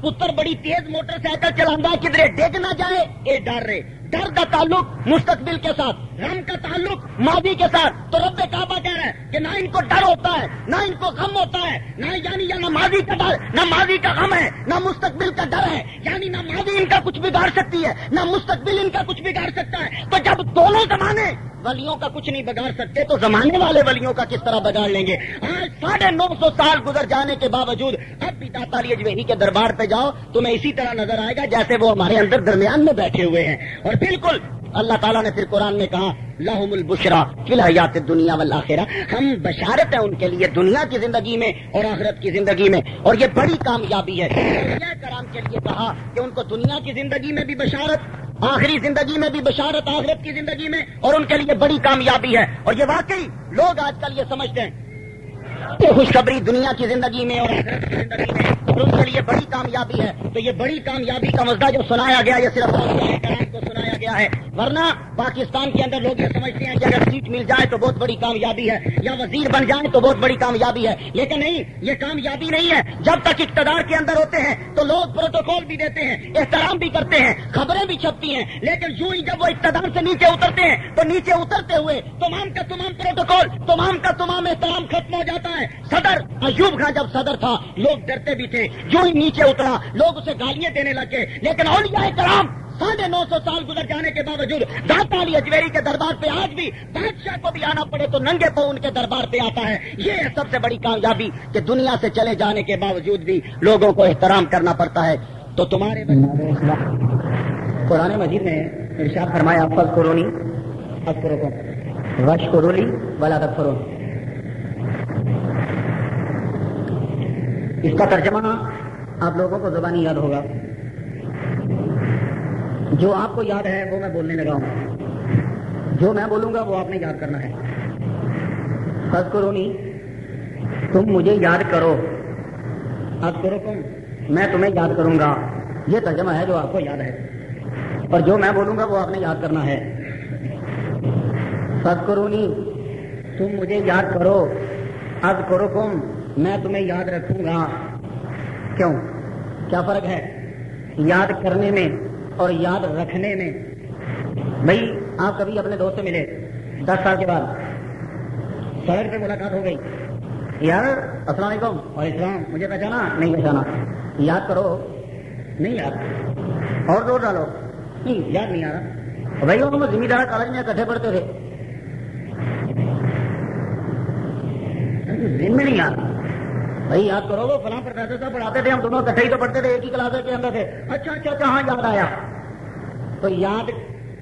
پتر بڑی تیز موٹر سائیکل چلانا کدھر ڈگ نہ جائے یہ ڈر رہے، ڈر کا تعلق مستقبل کے ساتھ، غم کا تعلق ماضی کے ساتھ۔ تو رب کعبہ کہہ رہا ہے کہ نہ ان کو ڈر ہوتا ہے نہ ان کو غم ہوتا ہے، نہ یعنی نہ ماضی کا ڈر، نہ ماضی کا غم ہے، نہ مستقبل کا ڈر ہے، یعنی نہ ماضی ان کا کچھ بگاڑ سکتی ہے نہ مستقبل ان کا کچھ بگاڑ سکتا ہے۔ تو جب دونوں زمانے ولیوں کا کچھ نہیں بگاڑ سکتے تو زمانے والے ولیوں کا کس طرح بگاڑ لیں گے؟ آج 950 سال گزر جانے کے باوجود اب بھی داتا علی اجویری کے دربار پہ جاؤ تمہیں اسی طرح نظر آئے گا جیسے وہ ہمارے اندر درمیان میں بیٹھے ہوئے ہیں۔ اور بالکل اللہ تعالیٰ نے پھر قرآن میں کہا لہم البشریٰ فی الحیات الدنیا والآخرہ، ہم بشارت ہے ان کے لیے دنیا کی زندگی میں اور آخرت کی زندگی میں، اور یہ بڑی کامیابی ہے۔ اولیاء کرام کے لیے کہا کہ ان کو دنیا کی زندگی میں بھی بشارت، آخری زندگی میں بھی بشارت، آخرت کی زندگی میں، اور ان کے لیے بڑی کامیابی ہے۔ اور یہ واقعی لوگ آج کل یہ سمجھتے ہیں کہ خوشخبری دنیا کی زندگی میں اور آخرت کی زندگی میں اور ان کے لیے بڑی کامیابی ہے، تو یہ بڑی کامیابی کا مزدہ جو سنایا گیا یہ صرف اولیاء کرام کو سنایا گیا ہے، ورنہ پاکستان کے اندر لوگ یہ سمجھتے ہیں کہ اگر سیٹ مل جائے تو بہت بڑی کامیابی ہے یا وزیر بن جائیں تو بہت بڑی کامیابی ہے، لیکن نہیں، یہ کامیابی نہیں ہے۔ جب تک اقتدار کے اندر ہوتے ہیں تو لوگ پروٹوکول بھی دیتے ہیں، احترام بھی کرتے ہیں، خبریں بھی چھپتی ہیں، لیکن یوں ہی جب وہ اقتدار سے نیچے اترتے ہیں تو نیچے اترتے ہوئے تمام کا تمام پروٹوکول، تمام کا تمام احترام ختم ہو جاتا ہے۔ صدر ایوب خان جب صدر تھا لوگ ڈرتے بھی تھے، جو ہی نیچے اترا لوگ اسے گالیاں دینے لگے، لیکن اولیاء کرام 950 سال گزر جانے کے باوجود داتا علی اجویری کے دربار پہ آج بھی بادشاہ کو بھی آنا پڑے تو ننگے پاؤں ان کے دربار پہ آتا ہے۔ یہ ہے سب سے بڑی کامیابی کہ دنیا سے چلے جانے کے باوجود بھی لوگوں کو احترام کرنا پڑتا ہے۔ تو تمہارے قرآن مجید میں ارشاد فرمایا فاذکرونی اذکرکم واشکروا لی ولا تکفرون، اس کا ترجمہ آپ لوگوں کو زبانی یاد ہوگا، جو آپ کو یاد ہے وہ میں بولنے لگا ہوں، جو میں بولوں گا وہ آپ نے یاد کرنا ہے۔ فاذکرونی، تم مجھے یاد کرو، اذکرکم، میں تمہیں یاد کروں گا، یہ ترجمہ ہے جو آپ کو یاد ہے، اور جو میں بولوں گا وہ آپ نے یاد کرنا ہے۔ فاذکرونی، تم مجھے یاد کرو، اذکرکم، میں تمہیں یاد رکھوں گا۔ کیوں؟ کیا فرق ہے یاد کرنے میں اور یاد رکھنے میں؟ بھائی آپ کبھی اپنے دوست سے ملے 10 سال کے بعد، سڑک پہ ملاقات ہو گئی، یار السلام علیکم، وعلیکم السلام، مجھے پہچانا؟ نہیں پہچانا، یاد کرو، نہیں یاد، اور زور ڈالو، نہیں یاد نہیں آ رہا۔ بھائی وہ زمیندار کالج میں اکٹھے پڑھتے تھے، دن میں نہیں یاد، بھائی یاد کرو وہ فلاں پروفیسر صاحب پڑھاتے تھے، ہم دونوں اکٹھے ہی تو پڑھتے تھے، ایک ہی کلاس کے اندر تھے، اچھا اچھا اچھا ہاں یاد آیا۔ تو یاد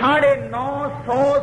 950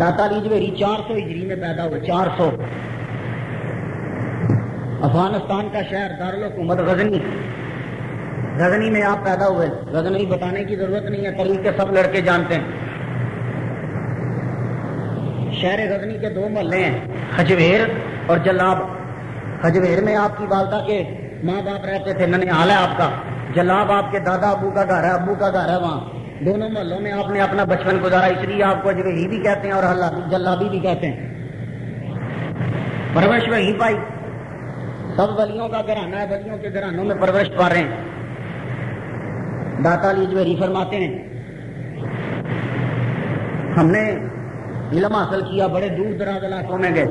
داتا علی جویری 400 ہجری میں پیدا ہوئے. 400. افغانستان کا شہر دارالحکومت غزنی. غزنی میں آپ پیدا ہوئے. غزنی بتانے کی ضرورت نہیں ہے, طریقے سب لڑکے جانتے ہیں. شہر غزنی کے 2 محلے ہیں, حجویر اور جلاب. حجویر میں آپ کی والدہ کے ماں باپ رہتے تھے, ننیال ہے آپ کا. جلاب آپ کے دادا ابو کا گھر ہے, ابو کا گھر ہے وہاں. دونوں محلوں میں آپ نے اپنا بچپن گزارا, اس لیے آپ کو حجویری بھی کہتے ہیں اور جلابی بھی کہتے ہیں. پرورش وہی پائی. سب ولیوں کا گھرانہ ہے, ولیوں کے گھرانوں میں پرورش پا رہے ہیں. داتا علی جویری فرماتے ہیں ہم نے علم حاصل کیا, بڑے دور دراز علاقوں میں گئے.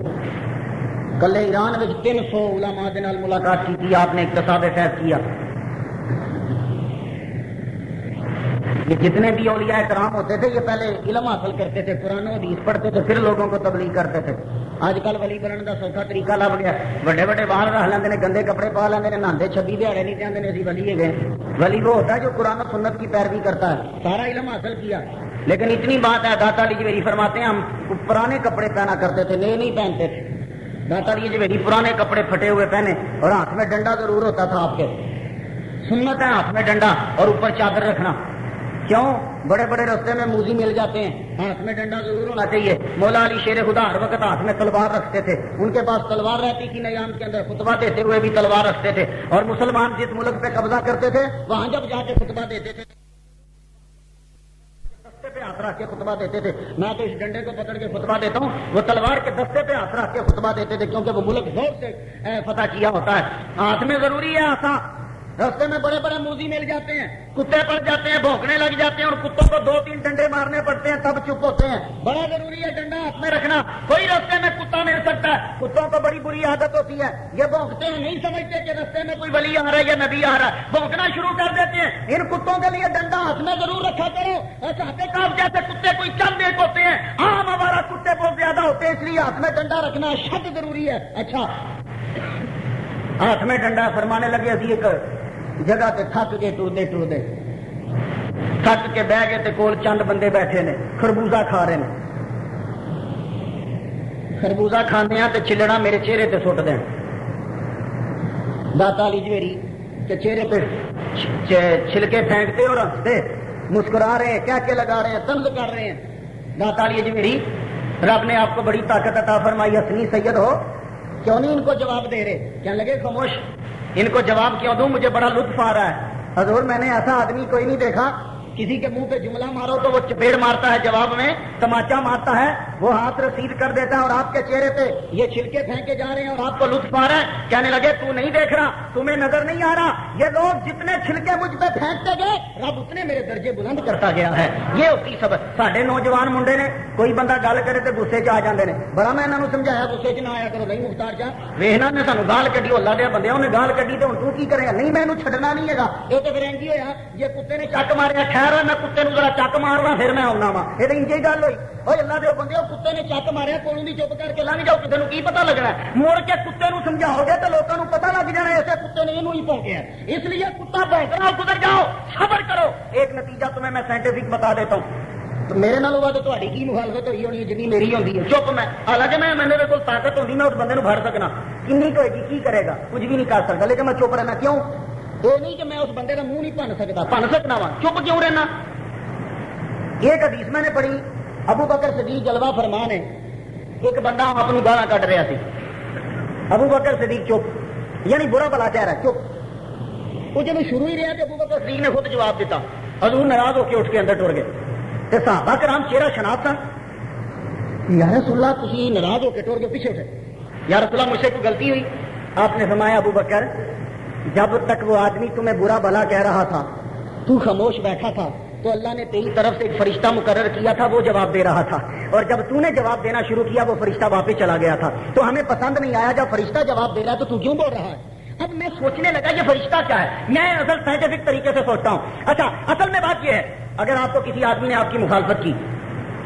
کل ایران میں 300 علماء کے نال ملاقات کی تھی آپ نے, اقتصاد فیض کیا. یہ جتنے بھی اولیاء کرام ہوتے تھے یہ پہلے علم حاصل کرتے تھے, قرآن و حدیث پڑھتے تھے, پھر لوگوں کو تبلیغ کرتے تھے. آج کل ولی بننے کا سوکھا طریقہ لگ گیا. بڑے بڑے باہر رہ لیندے نے, گندے کپڑے پا لیندے نے, نہاندے 26 دیہڑے نہیں جاندے نے, اسی ولی گئے. ولی وہ ہوتا ہے جو قرآن و سنت کی پیروی کرتا ہے. سارا علم حاصل کیا, لیکن اتنی بات ہے داتا علی جویری فرماتے ہیں ہم پرانے کپڑے پہنا کرتے تھے, نئے نہیں پہنتے تھے. داتا علی جویری پرانے کپڑے پھٹے ہوئے پہنے اور ہاتھ میں ڈنڈا ضرور ہوتا تھا آپ کے. سنت ہے ہاتھ میں ڈنڈا اور اوپر چادر رکھنا. کیوں؟ بڑے بڑے رستے میں موزی مل جاتے ہیں, ہاتھ میں ڈنڈا ضرور ہونا چاہیے. مولا علی شیر خدا ہر وقت ہاتھ میں تلوار رکھتے تھے. ان کے پاس تلوار رہتی تھی نیام کے اندر, خطبہ دیتے ہوئے بھی تلوار رکھتے تھے. اور مسلمان جس ملک پہ قبضہ کرتے تھے وہاں جب جا کے خطبہ دیتے تھے دستے پہ ہاتھ رکھ کے خطبہ دیتے تھے. میں تو اس ڈنڈے کو پکڑ کے خطبہ دیتا ہوں, وہ تلوار کے دستے پہ ہاتھ رکھ کے خطبہ دیتے تھے, کیونکہ وہ ملک زور سے فتح کیا ہوتا ہے. ہاتھ میں ضروری ہے آسا. رستے میں بڑے بڑے موزی مل جاتے ہیں, کتے پڑ جاتے ہیں, بھونکنے لگ جاتے ہیں, اور کتوں کو 2-3 ڈنڈے مارنے پڑتے ہیں تب چپ ہوتے ہیں. بڑا ضروری ہے ڈنڈا ہاتھ میں رکھنا. کوئی رستے میں کتا مل سکتا ہے, کتوں کو بڑی بری عادت ہوتی ہے, یہ بھونکتے ہیں, نہیں سمجھتے کہ رستے میں کوئی ولی آ رہا ہے یا نبی آ رہا ہے, بھونکنا شروع کر دیتے ہیں. ان کتوں کے لیے ڈنڈا ہاتھ میں ضرور رکھا کرو. چاہتے کام جیسے کتے کوئی چند ایک ہوتے ہیں, عام ہمارا کتے بہت زیادہ ہوتے ہیں, اس لیے ہاتھ میں ڈنڈا رکھنا شد ضروری ہے. اچھا ہاتھ میں ڈنڈا فرمانے لگے ابھی ایک جگہ تے تھک گئے, ٹردے تھک کے بہ گئے, کول چند بندے بیٹھے نے, خربوزہ کھا رہے ہیں. خربوزہ کھانے ہیں تو چلڑا میرے چہرے تے سٹ دیں. داتا علی جویری کے چہرے پہ چھلکے پھینکتے اور ہنستے, مسکرا رہے ہیں, کیا لگا رہے ہیں, طنز کر رہے ہیں. داتا علی جویری رب نے آپ کو بڑی طاقت عطا فرمائی, حسنی سید ہو, کیوں نہیں ان کو جواب دے رہے؟ کہنے لگے خاموش, ان کو جواب کیوں دوں, مجھے بڑا لطف آ رہا ہے. حضور میں نے ایسا آدمی کوئی نہیں دیکھا, کسی کے منہ پہ جملہ مارو تو وہ چپیڑ مارتا ہے, جواب میں تماچا مارتا ہے, وہ ہاتھ رسید کر دیتا ہے, اور آپ کے چہرے پہ یہ چھلکے پھینکے جا رہے ہیں اور آپ کو لطف آ رہا ہے. کہنے لگے تو نہیں دیکھ رہا, تمہیں نظر نہیں آ رہا, یہ لوگ جتنے چھلکے مجھ پہ پھینکتے گئے رب اتنے میرے درجے بلند کرتا گیا ہے. یہ ہوتی سب. ساڈے نوجوان منڈے نے کوئی بندہ گل کرے تو غصے چ آ جاندے نے. بڑا میں انہوں نے سمجھایا غصے چ نہ آیا کرو, نہیں مختار صاحب ویخنا نے سانو گال کڈی, ہلا دیا بندے انہیں گال کڈی تو ہوں تو کی کرے, نہیں میں چھڈنا نہیں ہے. یہ تو پھر انجی ہوا, یہ کتے نے چک ماریا, ٹھہرا میں کتے نو چک مارنا پھر میں آنا وا, یہ انجی گل ہوئی. اور اللہ دے بندے کتے نے چک ماریا, کولوں دی چپ کر کے لنگ جاؤ, کسی کو کی پتا لگنا ہے. مڑ کے کتے نو سمجھاؤ گے تو لوگوں کو پتا لگ جانا ایسے کتے نے یہ ہی پونکیا. اس لیے کتا بھونکنا, گزر جاؤ, صبر کرو. ایک نتیجہ تمہیں میں سائنٹیفک بتا دیتا ہوں. تو میرے نال ہوا تو تہاڈی کی مخالفت ہوئی ہونی ہے جنی میری ہوندی ہے. چپ میں, حالانکہ میرے کو طاقت ہوندی, میں اس بندے نو پھڑ سکنا, کنی ہوئے گی, کی کرے گا, کچھ بھی نہیں کر سکتا, لیکن میں چپ رہنا. کیوں؟ یہ نہیں کہ میں اس بندے کا منہ نہیں بن سکتا, بن سکنا وا, چپ کیوں رہنا. ایک حدیث میں نے پڑھی, ابو بکر صدیق جلوہ فرمان ہے, ایک بندہ اپنی گالاں کٹ رہا سی, ابو بکر صدیق چپ, یعنی برا بلا کہہ رہا چپ. وہ جب شروع ہی رہا تو ابو بکر صدیق نے خود جواب دیتا, حضور ناراض ہو کے اٹھ کے اندر ٹر گئے. تے صحابہ کرام چہرہ شناس سن, یا رسول اللہ تسی ناراض ہو کے ٹر گئے, پیچھے اٹھے, یا رسول اللہ مجھ سے کوئی غلطی ہوئی؟ آپ نے فرمایا ابو بکر جب تک وہ آدمی تمہیں برا بلا کہہ رہا تھا تو خاموش بیٹھا تھا تو اللہ نے تیری طرف سے ایک فرشتہ مقرر کیا تھا, وہ جواب دے رہا تھا, اور جب تو نے جواب دینا شروع کیا وہ فرشتہ واپس چلا گیا تھا. تو ہمیں پسند نہیں آیا جب فرشتہ جواب دے رہا ہے تو کیوں بول رہا ہے. اب میں سوچنے لگا یہ فرشتہ کیا ہے, میں اصل سائنٹیفک طریقے سے سوچتا ہوں. اچھا اصل میں بات یہ ہے, اگر آپ کو کسی آدمی نے آپ کی مخالفت کی,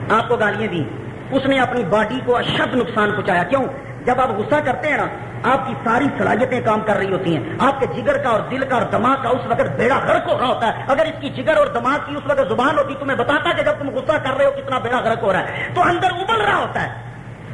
آپ کو گالیاں دی, اس نے اپنی باڈی کو اشد نقصان پہنچایا. کیوں؟ جب آپ غصہ کرتے ہیں نا آپ کی ساری صلاحیتیں کام کر رہی ہوتی ہیں، آپ کے جگر کا اور دل کا اور دماغ کا اس وقت بیڑا غرق ہو رہا ہوتا ہے. اگر اس کی جگر اور دماغ کی اس وقت زبان ہوتی تو میں بتاتا کہ جب تم غصہ کر رہے ہو کتنا بیڑا غرق ہو رہا ہے، تو اندر ابل رہا ہوتا ہے.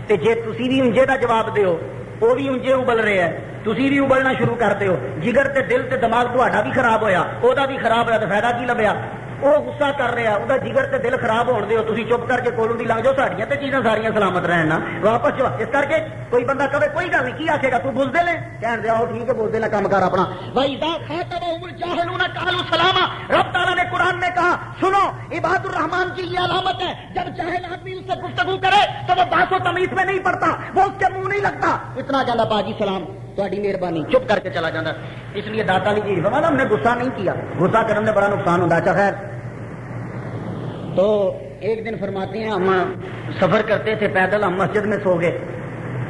تے جے تسی بھی انجے دا جواب دیو وہ بھی انجے ابل رہے ہیں، تسی بھی ابلنا شروع کرتے ہو. جگر تے دل تے دماغ تہاڈا بھی خراب ہویا، اودا بھی خراب ہویا، تو فائدہ کی لبیا؟ وہ غصہ کر رہا ہے، وہ جگر تے دل خراب ہون دیو، تسی چپ کر کے کولوں دی لنگ جاؤ، ساڈیاں تے چیزاں ساریاں سلامت رہن نا واپس جو. اس کر کے کوئی بندہ کہے کوئی گل نہیں، کی آکھے گا تو بولدے لے، کہن دے آؤ ٹھیک ہے بولدے لے، کام کر اپنا. وَإِذَا خَاطَبَهُمُ الْجَاهِلُونَ قَالُوا سَلَامًا. رب تعالیٰ نے قرآن میں کہا سنو عباد الرحمان کی یہ علامت ہے، جب جاہل آدمی اس سے گفتگو کرے تو وہ باس و تمیز میں نہیں پڑتا، وہ اس کے منہ نہیں لگتا، اتنا جانا باجی سلام تہاڈی مہربانی، چپ کر کے چلا جاتا. اس لیے داتا علی جی فرمایا ہم نے غصہ نہیں کیا، غصہ کرنے میں بڑا نقصان ہوتا. اچھا خیر، تو ایک دن فرماتے ہیں ہم سفر کرتے تھے پیدل، ہم مسجد میں سو گئے،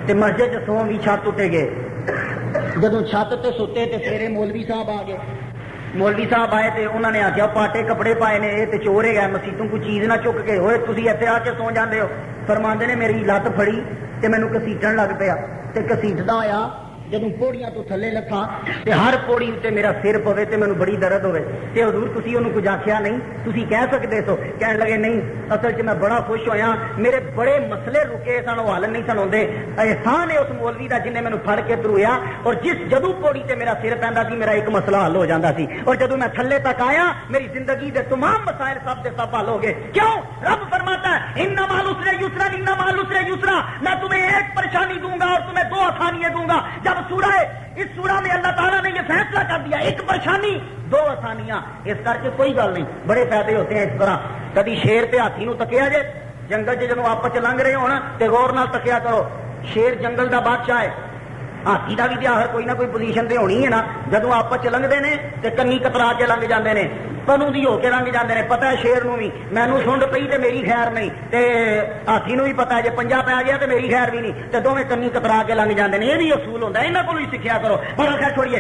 تے مسجد سے سو بھی چھت اٹھے گئے. جدوں چھت تے سوتے تے سویرے مولوی صاحب آ گئے. مولوی صاحب آئے تے انہوں نے آخیا پاٹے کپڑے پائے نے، یہ تے چورے گئے مسیتوں کو چیز نہ چک کے، ہوئے تسی اتنے آ کے سو جاندے ہو. فرماندے نے میری لت پھڑی تے مینوں کسیٹن لگ پیا، تے کسیٹدا ہویا جدوں پوڑیاں تو تھلے لکھا تے ہر پوڑی تے میرا سر پوے تے مینوں بڑی درد ہوئے. تے حضور تسی انہوں کچھ آخیا نہیں؟ تسی کہہ سکتے سو؟ کہنے لگے نہیں، اصل چ میں بڑا خوش ہویا، میرے بڑے مسئلے رکے سن، وہ حل نہیں سن ہوندے. احسان ہے اس مولوی دا جن نے مینوں پھڑ کے ترویا، اور جس جدوں پوڑی تے میرا سر پیندا سی میرا ایک مسئلہ حل ہو جاندا سی، اور جدوں میں تھلے تک آیا میری زندگی دے تمام مسائل سب دے سب حل ہو گئے. کیوں؟ رب فرماتا ہے ان مع العسر یسرا، ان مع العسر یسرا، میں تمہیں ایک پریشانی دوں گا اور تمہیں دو آسانیاں دوں گا. جب اس سورہ میں اللہ تعالیٰ نے یہ فیصلہ کر دیا ایک پریشانی دو آسانیاں، اس کر کے کوئی گل نہیں، بڑے فائدے ہوتے ہیں اس طرح. کدی شیر تے ہاتھی نو تکیا جے جنگل چ جدوں آپس لنگ رہے ہونا تے غور نال تکیا کرو. شیر جنگل دا بادشاہ ہے، ہاتھی دا بھی تے آخر کوئی نہ کوئی پوزیشن تے ہونی ہے نا. جدوں آپس چ لنگدے نے تے کنی کترا کے لنگ جاندے نے، پنوں دی ہو کے لنگ جاندے نے. پتہ ہے شیر نو بھی مینوں سنڈ پئی تے میری خیر نہیں، تے ہاتھی نو بھی پتہ ہے جے پنجا پی گیا تے میری خیر بھی نہیں، تے دوویں کنی کترا کے لنگ جاندے نے. یہ بھی اصول ہوندا ہے، انہاں کولوں ہی سیکھیا کرو. بڑا خیر چھوڑیے،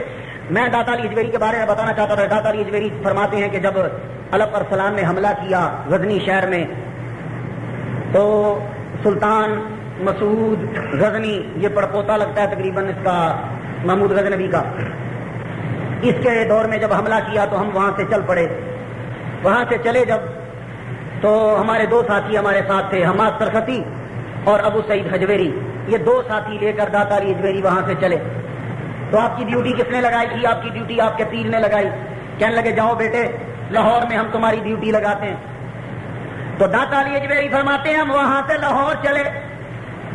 میں داتا علی اجویری کے بارے میں بتانا چاہتا تھا. داتا علی اجویری فرماتے ہیں کہ جب علف ارسلان نے حملہ کیا غزنی شہر میں، تو سلطان مسعود غزنی، یہ پڑپوتا لگتا ہے تقریباً اس کا محمود غزنوی کا، اس کے دور میں جب حملہ کیا تو ہم وہاں سے چل پڑے. وہاں سے چلے جب تو ہمارے دو ساتھی ہمارے ساتھ تھے، حماد سرخسی اور ابو سعید حجویری. یہ دو ساتھی لے کر داتا علی اجویری وہاں سے چلے. تو آپ کی ڈیوٹی کس نے لگائی تھی؟ آپ کی ڈیوٹی آپ کے پیر نے لگائی. کہنے لگے جاؤ بیٹے لاہور میں ہم تمہاری ڈیوٹی لگاتے ہیں. تو داتا علی اجویری فرماتے ہیں ہم وہاں سے لاہور چلے.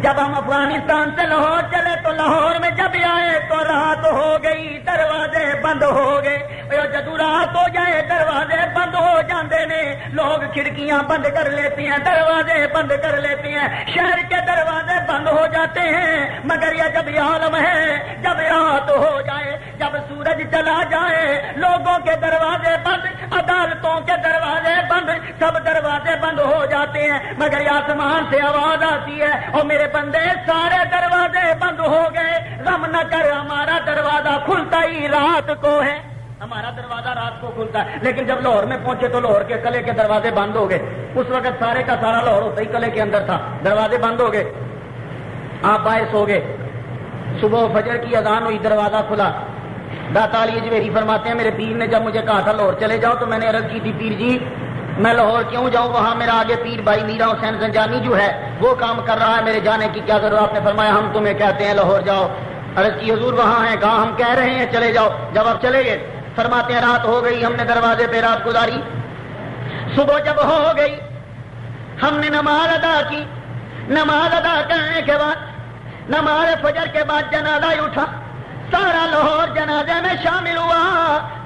جب ہم افغانستان سے لاہور چلے تو لاہور میں جب آئے تو رات ہو گئی، دروازے بند ہو گئے. جدو رات ہو جائے دروازے بند ہو جاندے نے، لوگ کھڑکیاں بند کر لیتے ہیں، دروازے بند کر لیتے ہیں، شہر کے دروازے بند ہو جاتے ہیں. مگر یہ جب عالم ہے، جب رات ہو جائے، جب سورج چلا جائے، لوگوں کے دروازے بند، عدالتوں کے دروازے بند، سب دروازے بند ہو جاتے ہیں. مگر آسمان سے آواز آتی ہے اور میرے بندے سارے دروازے بند ہو گئے، غم نہ کر ہمارا دروازہ کھلتا ہی رات کو ہے. ہمارا دروازہ رات کو کھلتا ہے. لیکن جب لاہور میں پہنچے تو لاہور کے قلعے کے دروازے بند ہو گئے. اس وقت سارے کا سارا لاہور ہوتا ہی قلعے کے اندر تھا، دروازے بند ہو گئے. آپ باعث ہو گئے، صبح فجر کی اذان ہوئی، دروازہ کھلا. داتا علی اجویری فرماتے ہیں میرے پیر نے جب مجھے کہا تھا لاہور چلے جاؤ تو میں نے عرض کی تھی پیر جی میں لاہور کیوں جاؤں، وہاں میرا آگے پیر بھائی میرا حسین زنجانی جو ہے وہ کام کر رہا ہے، میرے جانے کی کیا ضرورت. آپ نے فرمایا ہم تمہیں کہتے ہیں لاہور جاؤ. عرض کی حضور وہاں ہیں، کہاں ہم کہہ رہے ہیں چلے جاؤ. جب آپ چلے گئے فرماتے ہیں رات ہو گئی، ہم نے دروازے پہ رات گزاری. صبح جب ہو گئی ہم نے نماز ادا کی. نماز ادا کرنے کے بعد نماز فجر کے بعد جنازہ اٹھا، سارا لاہور جنازے میں شامل ہوا.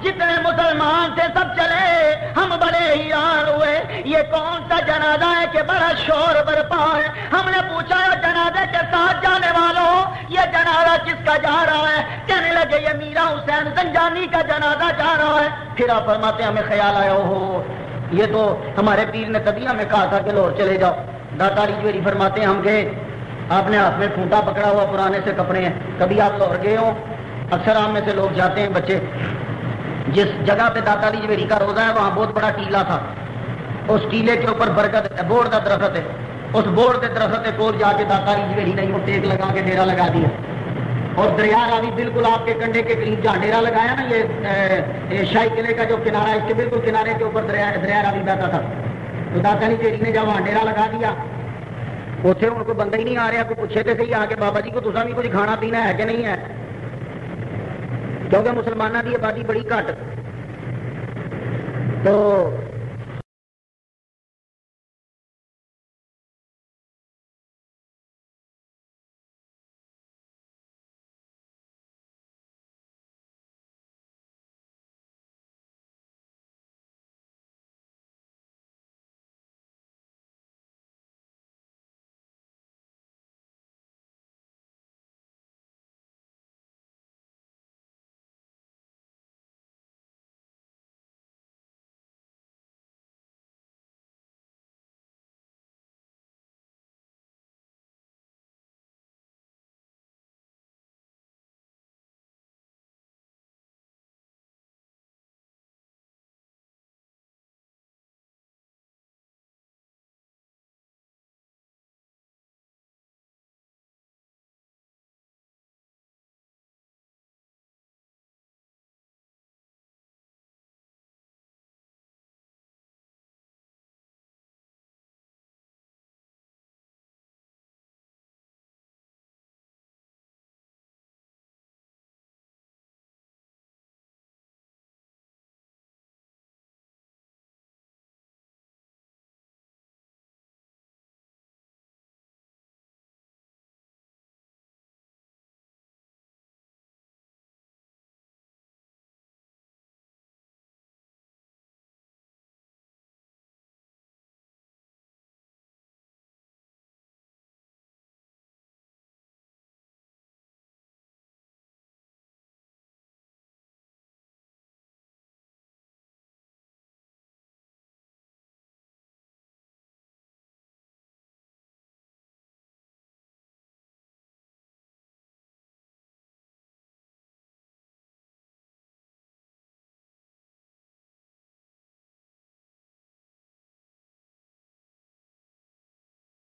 جتنے مسلمان تھے سب چلے. ہم بڑے حیران ہوئے یہ کون سا جنازہ ہے کہ بڑا شور برپا ہے. ہم نے پوچھا جنازے کے ساتھ جانے والوں یہ جنازہ کس کا جا رہا ہے؟ کہنے لگے یہ میرا حسین زنجانی کا جنازہ جا رہا ہے. پھر آپ فرماتے ہیں ہمیں خیال آیا ہو یہ تو ہمارے پیر نے تبھی ہمیں کہا تھا کہ لاہور چلے جاؤ. داتا علی اجویری فرماتے ہیں ہم گئے، آپ نے ہاتھ میں کھونٹا پکڑا ہوا پرانے سے کپڑے ہیں. کبھی آپ لاہور گئے ہو؟ اکثر عام میں سے لوگ جاتے ہیں بچے. جس جگہ پہ داتا علی اجویری کا روزہ ہے وہاں بہت بڑا ٹیلا تھا. اس ٹیلے کے اوپر برکت ہے، بورڈ کا درخت ہے. اس بورڈ کے درخت کے کول جا کے داتا علی اجویری نے وہ ٹیک لگا کے ڈیرا لگا دیا. اور دریا راوی بالکل آپ کے کنڈے کے قریب جہاں ڈیرا لگایا نا یہ شاہی قلعے کا جو کنارہ ہے اس کے بالکل کنارے کے اوپر دریا راوی بہتا تھا. تو داتا علی چیری نے جب وہاں ڈیرا لگا دیا اتنے ہوں کوئی بندہ ہی نہیں آ رہا. کوئی پوچھے تو صحیح آ کے بابا جی کو تصا بھی کچھ کھانا پینا ہے کہ نہیں ہے, کیونکہ مسلمانوں کی آبادی بڑی گھٹ. تو